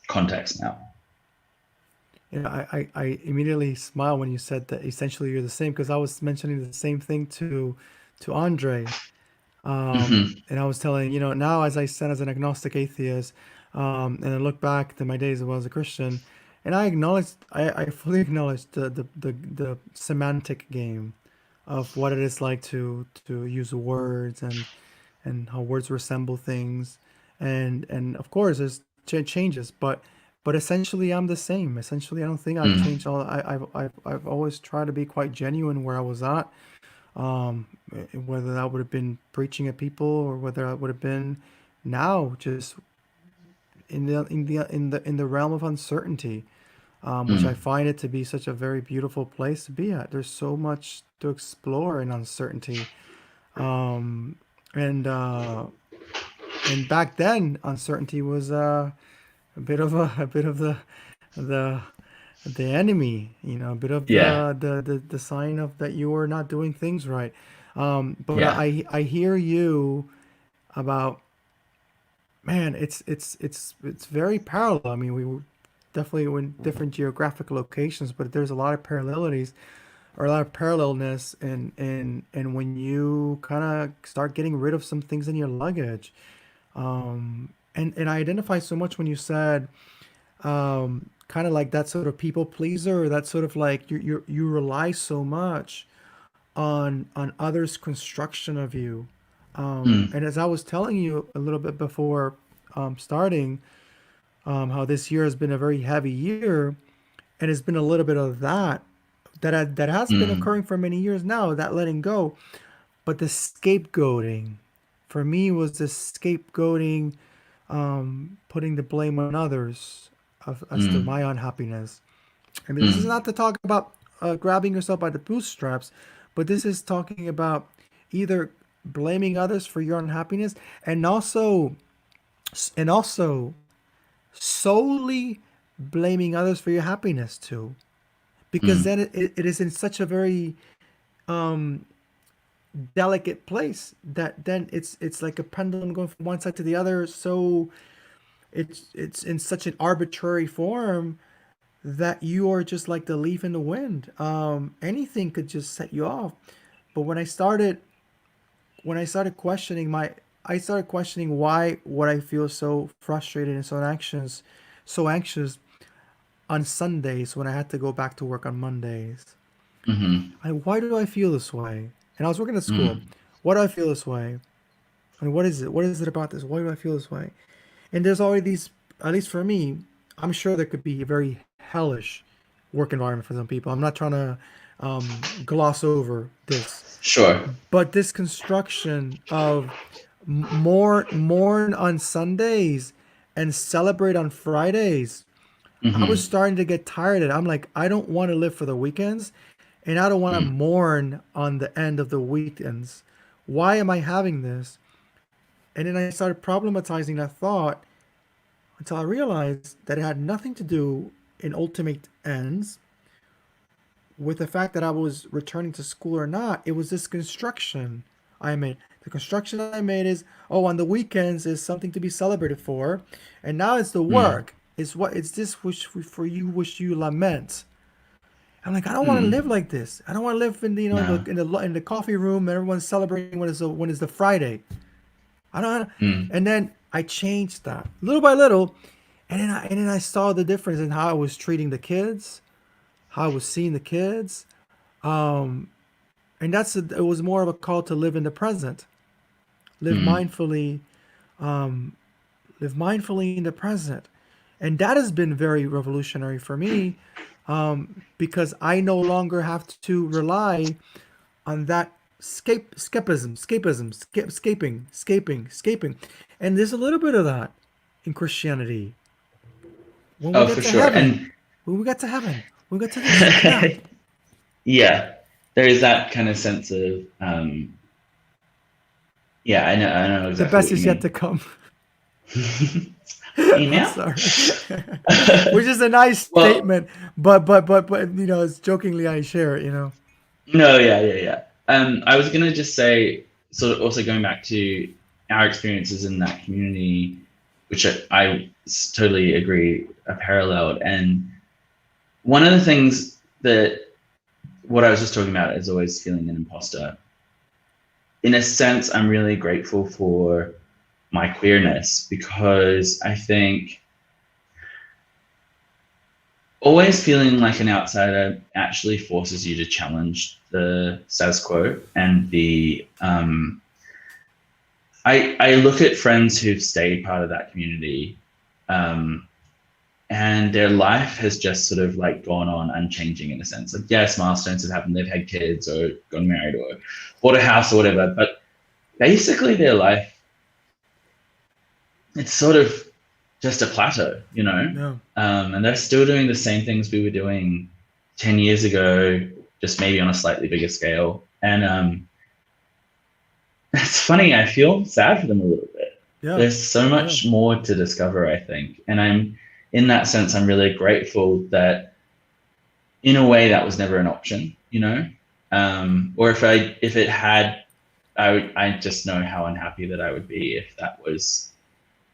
Speaker 2: context now.
Speaker 1: Yeah, I immediately smile when you said that essentially you're the same, because I was mentioning the same thing to Andre.
Speaker 2: Mm-hmm.
Speaker 1: And I was telling, now as I said, as an agnostic atheist, and I look back to my days when I was a Christian, and I fully acknowledge the semantic game of what it is like to use words, and how words resemble things, and of course there's changes, but essentially I'm the same. Essentially, I don't think I've
Speaker 2: Mm,
Speaker 1: changed. I've always tried to be quite genuine where I was at, um, whether that would have been preaching at people, or whether that would have been now just in the realm of uncertainty, which I
Speaker 2: mm,
Speaker 1: find it to be such a very beautiful place to be at. There's so much to explore in uncertainty, um, and and back then uncertainty was a bit of the the enemy, a bit of
Speaker 2: yeah,
Speaker 1: the sign of that you are not doing things right. But
Speaker 2: yeah.
Speaker 1: I hear you about, man, it's very parallel. I mean, we were definitely in different geographic locations, but there's a lot of parallelities, or a lot of parallelness, and when you kind of start getting rid of some things in your luggage, and I identify so much when you said, kind of like that sort of people pleaser, or that sort of like you rely so much on others' construction of you.
Speaker 2: Mm,
Speaker 1: And as I was telling you a little bit before, starting, how this year has been a very heavy year, and it's been a little bit of that has been
Speaker 2: mm,
Speaker 1: occurring for many years now, that letting go. But the scapegoating for me was the scapegoating, putting the blame on others as to
Speaker 2: mm,
Speaker 1: my unhappiness. I mean, this is
Speaker 2: mm,
Speaker 1: not to talk about grabbing yourself by the bootstraps, but this is talking about either blaming others for your unhappiness, and also solely blaming others for your happiness too, because
Speaker 2: mm,
Speaker 1: then it is in such a very delicate place that then it's like a pendulum going from one side to the other. So it's in such an arbitrary form that you are just like the leaf in the wind. Anything could just set you off. But when I started questioning I started questioning why would I feel so frustrated and so anxious on Sundays when I had to go back to work on Mondays.
Speaker 2: mm,
Speaker 1: Why do I feel this way? And I was working at school.
Speaker 2: mm,
Speaker 1: Why do I feel this way? And what is it? What is it about this? Why do I feel this way? And there's already these, at least for me, I'm sure there could be a very hellish work environment for some people. I'm not trying to gloss over this,
Speaker 2: sure.
Speaker 1: but this construction of mourn on Sundays and celebrate on Fridays, I was
Speaker 2: Mm-hmm.
Speaker 1: starting to get tired of it. I'm like, I don't want to live for the weekends, and I don't want to
Speaker 2: Mm,
Speaker 1: mourn on the end of the weekends. Why am I having this? And then I started problematizing that thought until I realized that it had nothing to do in ultimate ends with the fact that I was returning to school or not. It was this construction I made. The construction I made is, oh, on the weekends is something to be celebrated for, and now it's the
Speaker 2: mm,
Speaker 1: work. It's this which for you which you lament. I'm like, I don't want to live
Speaker 2: mm.
Speaker 1: like this. I don't want to live in the
Speaker 2: No.
Speaker 1: in the coffee room and everyone's celebrating when it's the Friday. I don't.
Speaker 2: Mm,
Speaker 1: And then I changed that little by little, and then I saw the difference in how I was treating the kids, how I was seeing the kids, and it was more of a call to live in the present, live
Speaker 2: mm,
Speaker 1: mindfully, live mindfully in the present, and that has been very revolutionary for me, because I no longer have to rely on that escaping, and there's a little bit of that in Christianity. When we
Speaker 2: oh,
Speaker 1: get
Speaker 2: for
Speaker 1: to
Speaker 2: sure.
Speaker 1: heaven,
Speaker 2: And
Speaker 1: when we get to heaven, we get to this. Yeah,
Speaker 2: yeah. there is that kind of sense of yeah, I know
Speaker 1: The
Speaker 2: exactly
Speaker 1: best
Speaker 2: what you
Speaker 1: is yet to
Speaker 2: mean.
Speaker 1: come. I'm
Speaker 2: Email?
Speaker 1: sorry. Which is a nice
Speaker 2: Well,
Speaker 1: statement, but you know, it's jokingly I share it, you know.
Speaker 2: no, yeah, yeah, yeah. I was gonna just say, sort of also going back to our experiences in that community, which I totally agree are paralleled. And one of the things that what I was just talking about is always feeling an imposter. In a sense, I'm really grateful for my queerness because I think always feeling like an outsider actually forces you to challenge the status quo and the I look at friends who've stayed part of that community, um, and their life has just sort of like gone on unchanging in a sense. Like, yes, milestones have happened, they've had kids or gone married or bought a house or whatever, but basically their life, it's sort of just a plateau, you know?
Speaker 1: No.
Speaker 2: And they're still doing the same things we were doing 10 years ago, just maybe on a slightly bigger scale. And it's funny, I feel sad for them a little bit.
Speaker 1: Yeah.
Speaker 2: There's so
Speaker 1: Yeah.
Speaker 2: much more to discover, I think. And in that sense, I'm really grateful that in a way that was never an option, you know? Or if it had, I just know how unhappy that I would be if that was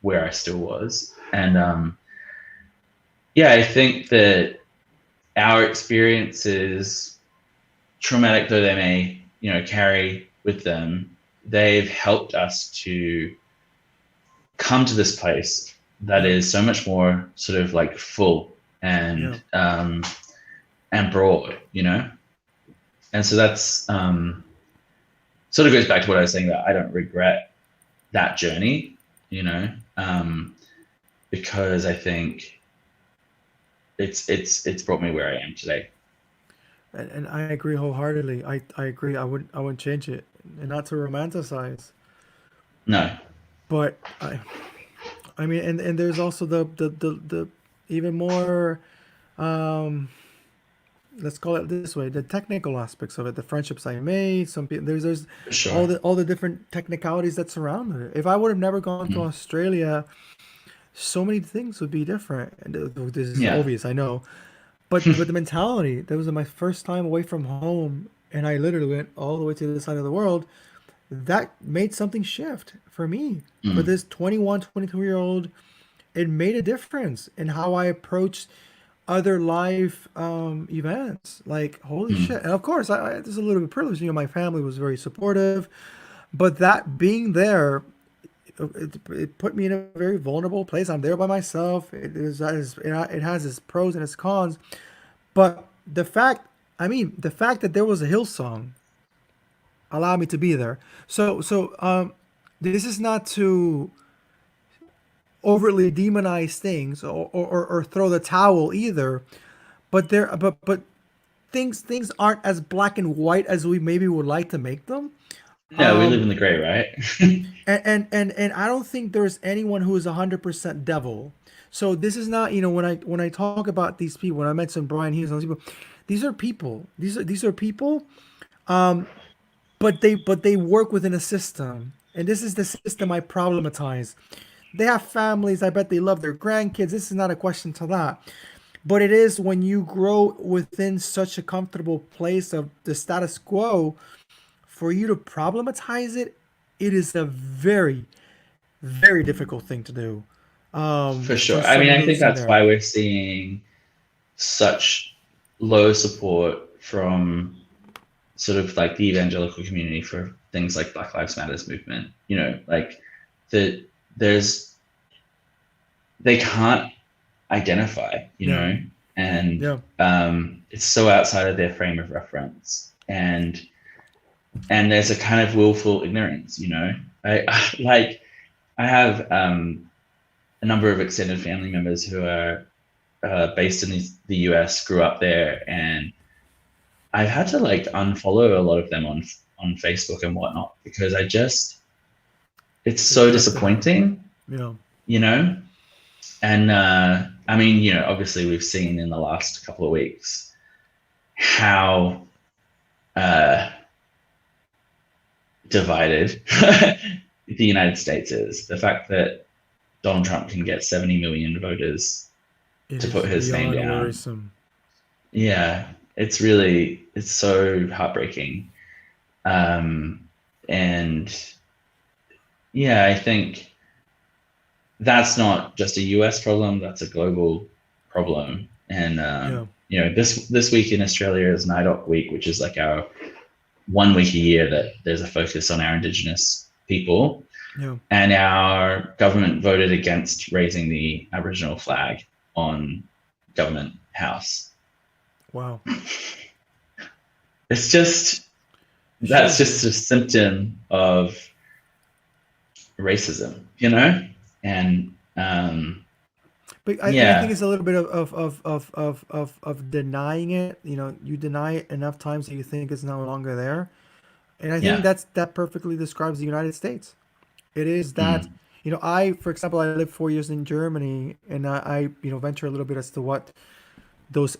Speaker 2: where I still was. And yeah, I think that our experiences, traumatic though they may, you know, carry with them, they've helped us to come to this place that
Speaker 1: Yeah.
Speaker 2: is so much more sort of like full
Speaker 1: Yeah.
Speaker 2: and broad, you know. And so that's sort of goes back to what I was saying that I don't regret that journey, you know, because I think it's brought me where I am today.
Speaker 1: And I agree wholeheartedly. I agree. I wouldn't change it, and not to romanticize,
Speaker 2: No,
Speaker 1: but I mean, and there's also the even more, um let's call it this way, the technical aspects of it, the friendships I made, some people, there's
Speaker 2: for sure.
Speaker 1: all the different technicalities that surround it. If I would have never gone to
Speaker 2: Mm.
Speaker 1: Australia, so many things would be different. And this is
Speaker 2: Yeah.
Speaker 1: obvious, I know, but the mentality, that was my first time away from home, and I literally went all the way to the side of the world. That made something shift for me, for
Speaker 2: Mm.
Speaker 1: this 21, 22-year old. It made a difference in how I approached other life events. Like, holy
Speaker 2: Mm.
Speaker 1: shit. And of course, there's a little bit of privilege. You know, my family was very supportive, but that being there, it put me in a very vulnerable place. I'm there by myself. It has its pros and its cons. But the fact that there was a Hillsong allowed me to be there. So this is not to overly demonize things, or throw the towel either. But things aren't as black and white as we maybe would like to make them.
Speaker 2: No, we live in the gray, right?
Speaker 1: And I don't think there's anyone who is 100% devil. So this is not, you know, when I talk about these people, when I mention Brian Hughes and those people, these are people. These are people, but they work within a system, and this is the system I problematize. They have families. I bet they love their grandkids. This is not a question to that. But it is when you grow within such a comfortable place of the status quo, for you to problematize it, it is a very, very difficult thing to do.
Speaker 2: For
Speaker 1: For
Speaker 2: sure. I mean,
Speaker 1: someone
Speaker 2: I think
Speaker 1: who's in
Speaker 2: that's
Speaker 1: there.
Speaker 2: why we're seeing such low support from sort of like the evangelical community for things like Black Lives Matters movement. You know, like the there's they can't identify, you
Speaker 1: Yeah,
Speaker 2: know, and
Speaker 1: yeah,
Speaker 2: it's so outside of their frame of reference, and there's a kind of willful ignorance, you know. I like I have a number of extended family members who are based in the US, grew up there, and I've had to like unfollow a lot of them on Facebook and whatnot because it's
Speaker 1: it's
Speaker 2: so
Speaker 1: detrimental.
Speaker 2: disappointing,
Speaker 1: Yeah,
Speaker 2: you know. And I mean, you know, obviously we've seen in the last couple of weeks how uh, divided the United States is. The fact that Donald Trump can get 70 million voters
Speaker 1: It
Speaker 2: to put
Speaker 1: is
Speaker 2: his name
Speaker 1: beyond
Speaker 2: down.
Speaker 1: worrisome.
Speaker 2: Yeah, it's so heartbreaking. Um, and yeah, I think that's not just a US problem, that's a global problem. And
Speaker 1: Yeah,
Speaker 2: this week in Australia is NIDOC week, which is like our 1 week a year that there's a focus on our Indigenous people.
Speaker 1: yeah.
Speaker 2: And our government voted against raising the Aboriginal flag on Government House.
Speaker 1: Wow.
Speaker 2: It's just
Speaker 1: It
Speaker 2: that's
Speaker 1: shows
Speaker 2: just
Speaker 1: you.
Speaker 2: a symptom of racism, and
Speaker 1: But I think
Speaker 2: yeah,
Speaker 1: it's a little bit of denying it. You know, you deny it enough times that you think it's no longer there. And I think
Speaker 2: yeah,
Speaker 1: that perfectly describes the United States. It is that,
Speaker 2: mm,
Speaker 1: for example, I lived 4 years in Germany, and I venture a little bit as to what those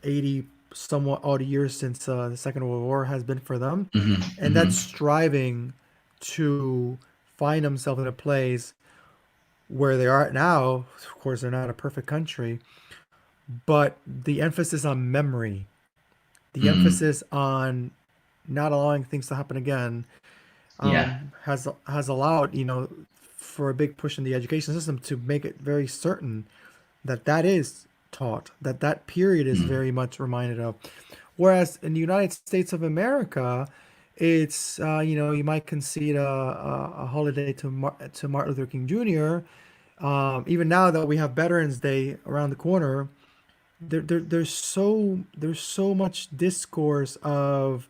Speaker 1: 80 somewhat odd years since the Second World War has been for them, and
Speaker 2: hmm,
Speaker 1: that's striving to find themselves in a place where they are now. Of course, they're not a perfect country, but the emphasis on memory, the
Speaker 2: mm,
Speaker 1: emphasis on not allowing things to happen again,
Speaker 2: yeah,
Speaker 1: has allowed for a big push in the education system to make it very certain that that is taught, that that period is
Speaker 2: mm,
Speaker 1: very much reminded of. Whereas in the United States of America, it's you might concede a holiday to Martin Luther King Jr. Even now that we have Veterans Day around the corner, there's so much discourse of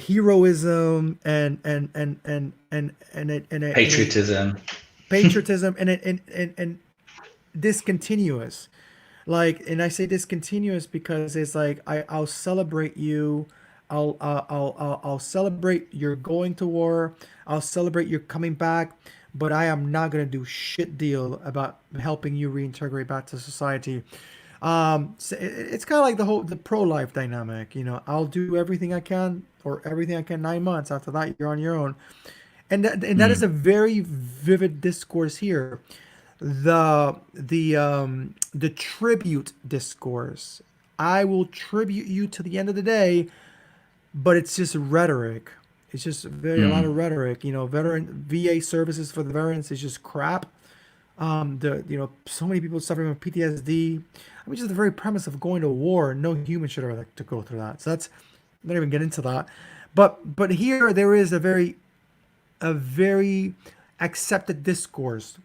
Speaker 1: heroism and
Speaker 2: patriotism,
Speaker 1: patriotism and discontinuous. Like, and I say discontinuous because it's like I'll celebrate you. I'll celebrate you're going to war. I'll celebrate you're coming back, but I am not gonna do shit deal about helping you reintegrate back to society. So it's kind of like the pro life dynamic. I'll do everything I can or everything I can 9 months. After that, you're on your own. And that is a
Speaker 2: mm,
Speaker 1: very vivid discourse here. The tribute discourse. I will tribute you to the end of the day, but it's just rhetoric. It's just a lot of
Speaker 2: mm,
Speaker 1: rhetoric. Veteran VA services for the veterans is just crap. So many people suffering from PTSD. I mean, just the very premise of going to war. No human should ever like to go through that. So that's not even get into that. But here there is a very accepted discourse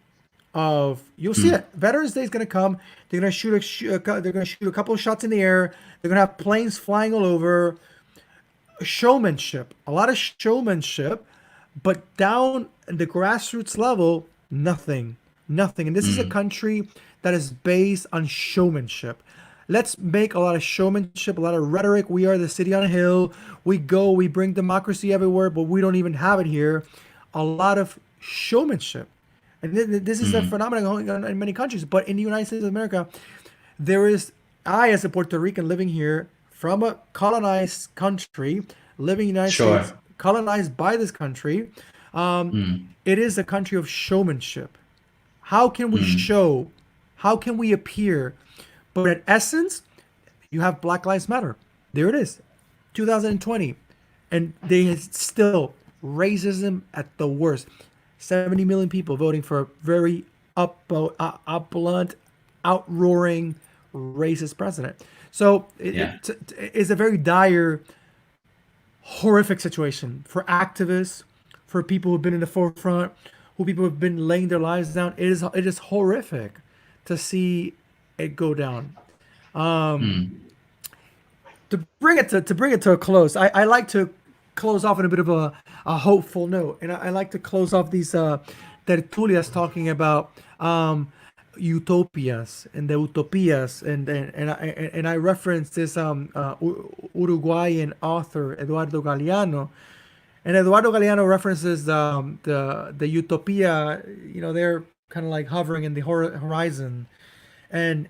Speaker 1: of you'll see
Speaker 2: mm,
Speaker 1: it. Veterans Day is going to come. They're going to they're going to shoot a couple of shots in the air. They're going to have planes flying all over. Showmanship, a lot of showmanship, but down at the grassroots level, nothing, nothing. And this is a
Speaker 2: mm,
Speaker 1: country that is based on showmanship. Let's make a lot of showmanship, a lot of rhetoric. We are the city on a hill. We go, we bring democracy everywhere, but we don't even have it here. A lot of showmanship. And this is a
Speaker 2: mm,
Speaker 1: phenomenon going on in many countries. But in the United States of America, there is, I, as a Puerto Rican living here from a colonized country, living in the United States,
Speaker 2: sure,
Speaker 1: colonized by this country,
Speaker 2: mm,
Speaker 1: it is a country of showmanship. How can we
Speaker 2: mm,
Speaker 1: show? How can we appear? But in essence, you have Black Lives Matter. There it is, 2020. And they still racism at the worst. 70 million people voting for a very blunt, outroaring, racist president. So
Speaker 2: yeah,
Speaker 1: it's a very dire, horrific situation for activists, for people who've been in the forefront, who people have been laying their lives down. It is horrific to see it go down.
Speaker 2: mm,
Speaker 1: To bring it to a close, I like to close off on a bit of a hopeful note, and I like to close off these tertulias talking about utopias and the utopias, and I reference this Uruguayan author Eduardo Galeano, and Eduardo Galeano references the utopia. They're kind of like hovering in the horizon, and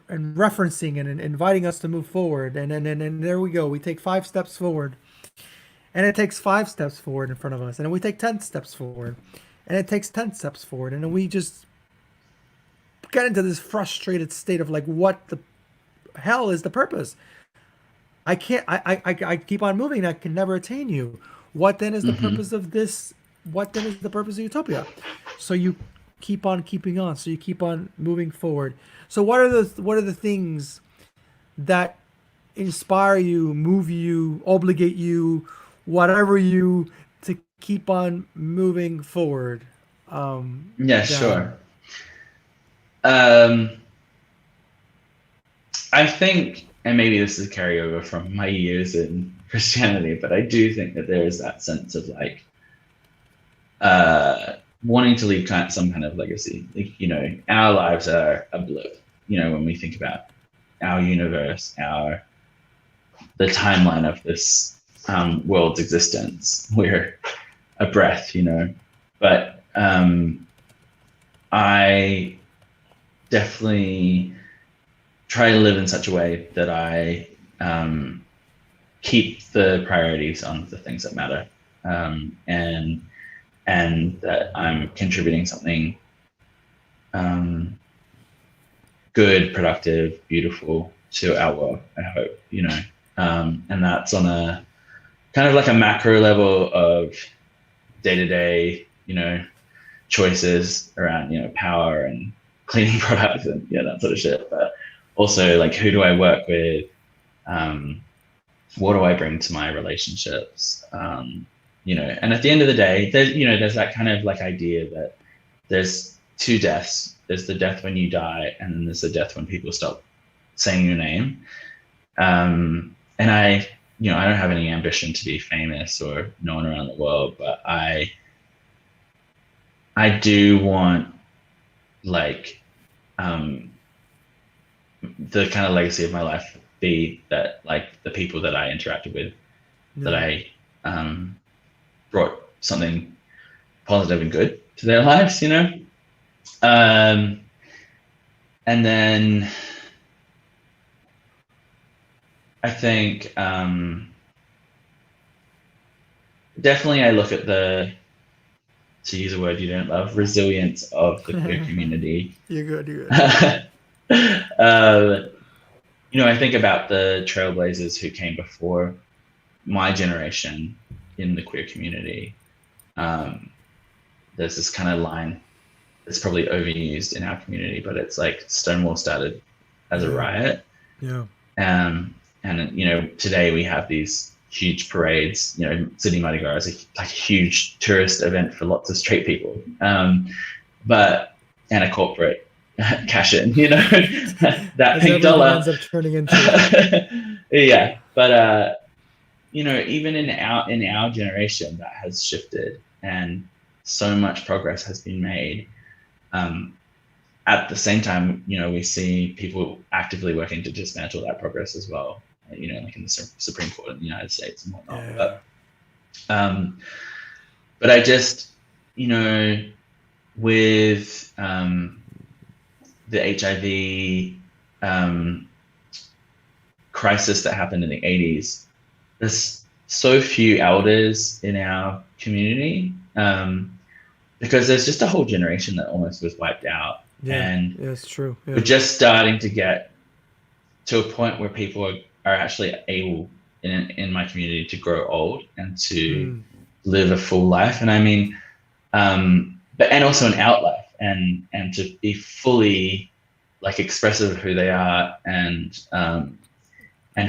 Speaker 1: referencing and inviting us to move forward. And there we go. We take 5 steps forward, and it takes 5 steps forward in front of us, and then we take 10 steps forward, and it takes 10 steps forward, and then we just get into this frustrated state of like, what the hell is the purpose? I can't. I keep on moving. I can never attain you. What then is the
Speaker 2: Mm-hmm.
Speaker 1: purpose of this? What then is the purpose of utopia? So you keep on keeping on. So you keep on moving forward. So what are the things that inspire you, move you, obligate you, whatever you to keep on moving forward?
Speaker 2: Yeah,
Speaker 1: Dan.
Speaker 2: sure. Um, I think, and maybe this is a carryover from my years in Christianity, but I do think that there is that sense of like wanting to leave some kind of legacy. Like, our lives are a blip. When we think about our universe, the timeline of this world's existence, we're a breath. But I definitely try to live in such a way that I keep the priorities on the things that matter, and that I'm contributing something good, productive, beautiful to our world. I hope, and that's on a kind of like a macro level of day-to-day, choices around, power and cleaning products and that sort of shit. But also like, who do I work with? What do I bring to my relationships? And at the end of the day, there's that kind of like idea that there's 2 deaths. There's the death when you die, and then there's the death when people stop saying your name. And I don't have any ambition to be famous or known around the world, but I do want like the kind of legacy of my life be that like the people that I interacted with, that
Speaker 1: Yeah.
Speaker 2: I brought something positive and good to their lives, and then I think definitely I look at to use a word you don't love, resilience of the queer community.
Speaker 1: You're good. You're good.
Speaker 2: I think about the trailblazers who came before my generation in the queer community. There's this kind of line that's probably overused in our community, but it's like Stonewall started as a riot.
Speaker 1: Yeah.
Speaker 2: And today we have these huge parades. Sydney Mardi Gras is like a huge tourist event for lots of straight people, but and a corporate cash in. That
Speaker 1: As
Speaker 2: pink
Speaker 1: everything
Speaker 2: dollar
Speaker 1: ends up turning into.
Speaker 2: yeah, but even in our generation, that has shifted, and so much progress has been made. At the same time, we see people actively working to dismantle that progress as well. Like in the Supreme Court in the United States and whatnot.
Speaker 1: Yeah.
Speaker 2: But I just, with the HIV crisis that happened in the 80s, there's so few elders in our community, because there's just a whole generation that almost was wiped out.
Speaker 1: Yeah.
Speaker 2: And
Speaker 1: it's true. Yeah.
Speaker 2: we're just starting to get to a point where people are actually able in my community to grow old and to live a full life. And I mean, and also an out life, and to be fully like expressive of who they are, and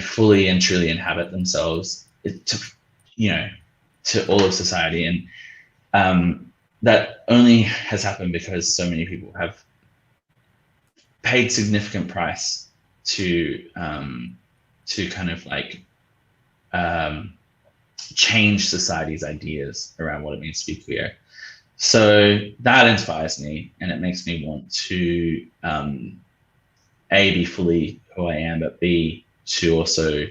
Speaker 2: fully and truly inhabit themselves to all of society. And that only has happened because so many people have paid significant price to kind of like change society's ideas around what it means to be queer. So that inspires me, and it makes me want to A, be fully who I am, but B, to also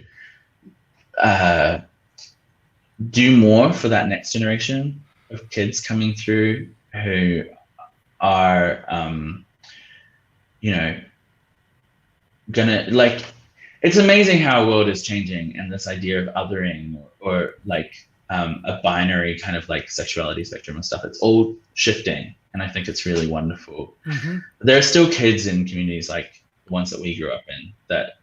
Speaker 2: do more for that next generation of kids coming through who are you know, gonna like it's amazing how our world is changing, and this idea of othering or like a binary kind of like sexuality spectrum and stuff, it's all shifting, and I think it's really wonderful.
Speaker 1: Mm-hmm.
Speaker 2: There are still kids in communities like the ones that we grew up in that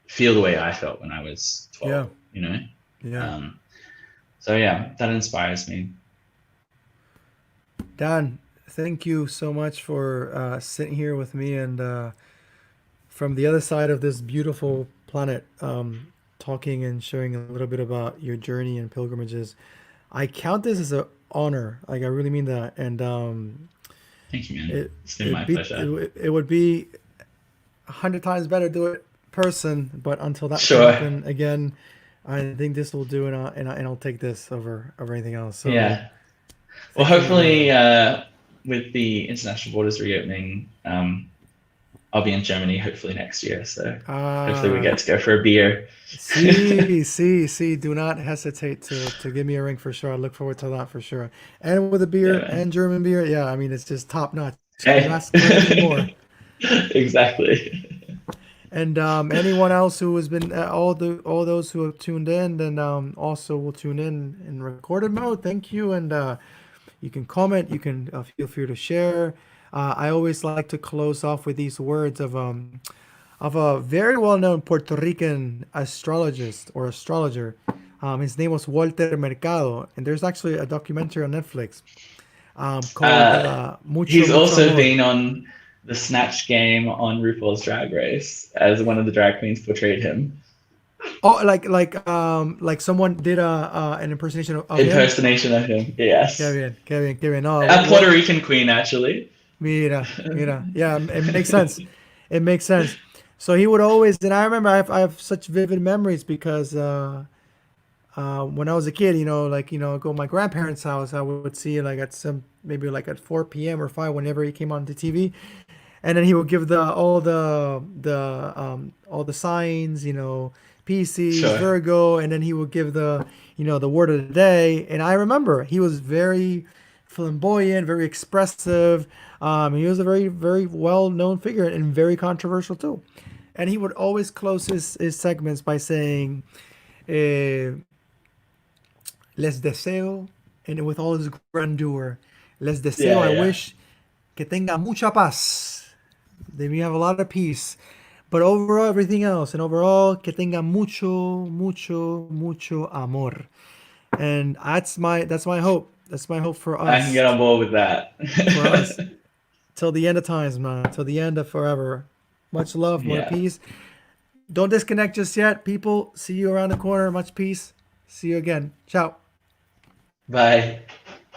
Speaker 2: feel the way I felt when I was 12,
Speaker 1: Yeah.
Speaker 2: you know.
Speaker 1: Yeah.
Speaker 2: So yeah, that inspires me.
Speaker 1: Dan, thank you so much for sitting here with me and from the other side of this beautiful planet, talking and sharing a little bit about your journey and pilgrimages. I count this as an honor. Like I really mean that. And
Speaker 2: Thank you, man.
Speaker 1: it
Speaker 2: It's been my pleasure.
Speaker 1: it would be 100 times better to do it person. But until that can
Speaker 2: Sure.
Speaker 1: happen again, I think this will do, and I'll take this over anything else. So
Speaker 2: Yeah. Well,
Speaker 1: thank you again,
Speaker 2: hopefully,
Speaker 1: Dan.
Speaker 2: with the international borders reopening, I'll be in Germany hopefully next year. So hopefully we
Speaker 1: Ah,
Speaker 2: get to go for a beer.
Speaker 1: see. Do not hesitate to give me a ring for sure. I look forward to that for sure. And with a
Speaker 2: Yeah,
Speaker 1: beer
Speaker 2: man.
Speaker 1: and German beer, yeah. I mean, it's just top notch. Can you
Speaker 2: Hey.
Speaker 1: ask for anything more?
Speaker 2: Exactly.
Speaker 1: And anyone else who has been all those who have tuned in, then also will tune in recorded mode. Thank you, and you can comment. You can feel free to share. I always like to close off with these words of a very well-known Puerto Rican astrologist or astrologer. His name was Walter Mercado, and there's actually a documentary on Netflix called
Speaker 2: Uh,
Speaker 1: Mucho
Speaker 2: he's
Speaker 1: Mucho
Speaker 2: also
Speaker 1: Amor.
Speaker 2: been on the Snatch game on RuPaul's Drag Race as one of the drag queens portrayed him.
Speaker 1: Oh, like someone did an impersonation of him.
Speaker 2: Impersonation of him. Yes.
Speaker 1: Qué bien. Oh,
Speaker 2: A Puerto
Speaker 1: what?
Speaker 2: Rican queen, actually.
Speaker 1: Mira. Yeah, it makes sense. It makes sense. So he would always, and I remember I have such vivid memories because when I was a kid, like go to my grandparents' house, I would see like at some maybe like at 4 p.m. or 5 whenever he came on the TV, and then he would give the all the signs, Pisces,
Speaker 2: Sure.
Speaker 1: Virgo, and then he would give the word of the day. And I remember he was very flamboyant, very expressive. He was a very very well known figure and very controversial too. And he would always close his segments by saying, eh, "Les deseo," and with all his grandeur, "Les deseo.
Speaker 2: Yeah,
Speaker 1: I
Speaker 2: yeah.
Speaker 1: wish que tenga mucha paz." Then you have a lot of peace. But overall, everything else, and overall, que tenga mucho amor. And that's my hope. That's my hope for
Speaker 2: I can
Speaker 1: us,
Speaker 2: get on board with that.
Speaker 1: for us, till the end of times, man, till the end of forever. Much love, more
Speaker 2: Yeah.
Speaker 1: peace. Don't disconnect just yet, people. See you around the corner. Much peace. See you again. Ciao.
Speaker 2: Bye.